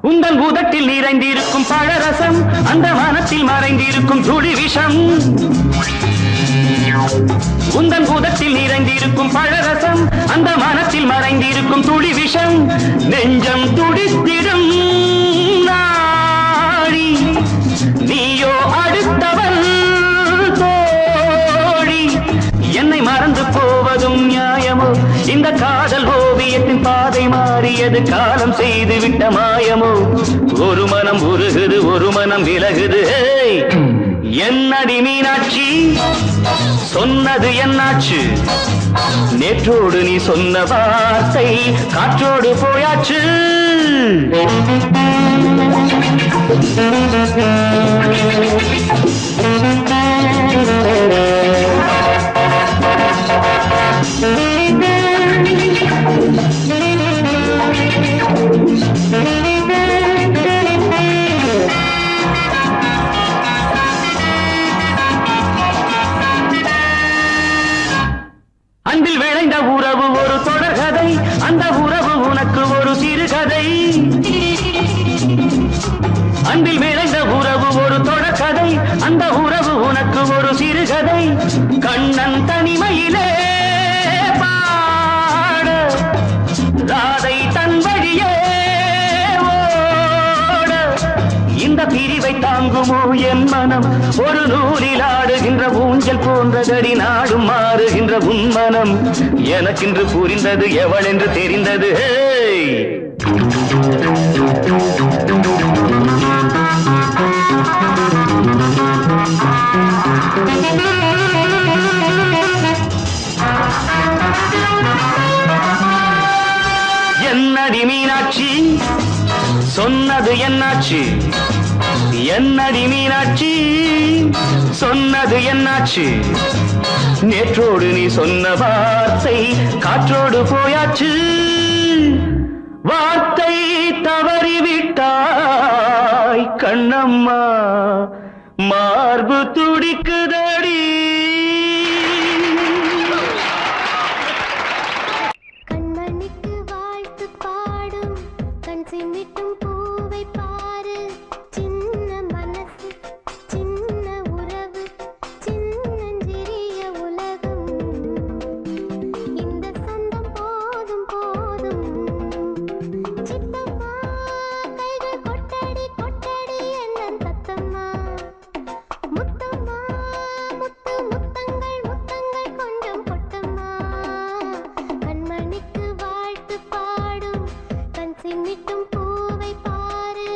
உந்தன் பூதத்தில் நிறைந்திருக்கும் பழரசம் அந்த வானத்தில் மறைந்திருக்கும் துளி விஷம். உந்தன் பூதத்தில் நிறைந்திருக்கும் பழரசம் அந்த வானத்தில் மறைந்திருக்கும் துளி விஷம். நெஞ்சம் துடித்திடும் நாடி நீயோ அடுத்தவன் தோழி. என்னை மறந்து போவதும் நியாயமோ? இந்த காதல் ஓவியத்தின் பாதை மாறியது காலம் செய்து விட்ட மாயமோ? ஒரு மனம் உருகுது ஒரு மனம் விலகுது. என்னடி மீனாட்சி சொன்னது என்னாச்சு? நேற்றோடு நீ சொன்ன வார்த்தை காற்றோடு போயாச்சு. அன்பில் விளைந்த உறவு ஒரு தொடர்கதை, அந்த உறவு உனக்கு ஒரு சிறுகதை. அன்பில் விளைந்த உறவு ஒரு தொடர்கதை, அந்த உறவு உனக்கு ஒரு சிறுகதை. கண்ணன் தனிமையிலே பாட ராதை தன் வழியே ஓட. இந்த பிரிவை தாங்குமோ என் மனம்? ஒரு நூலில் ஆடுகின்ற ஊஞ்சல் போன்றதடி நாடும் மாறுகின்ற உன்மனம். எனக்கென்று புரிந்தது எவள் என்று தெரிந்தது. என்னடி மீனாட்சி சொன்னது என்னாச்சு? என்னடி மீனாட்சி சொன்னது என்னாச்சு? நேற்றோடு நீ சொன்ன வார்த்தை காற்றோடு போயாச்சு. வார்த்தை தவறிவிட்டாய் கண்ணம்மா மார்பு துடிக்குதடி. கண்மணிக்கு வாழ்த்து பாடும் கண் சிமிட்டும் பூவை பாரு. சின்ன மனசு சின்ன உறவு சின்னஞ்சிறிய உலகம். இந்த சொந்தம் போதும் போதும். சித்தம்மா கைகள் கொட்டடி கொட்டடி என்னன் தத்தம்மா. முத்தம்மா முத்து முத்தங்கள் முத்தங்கள் கொஞ்சம் கொட்டம்மா. கண்மணிக்கு வாழ்த்து பாடும் கண் சிமிட்டும் பூவை பாரு.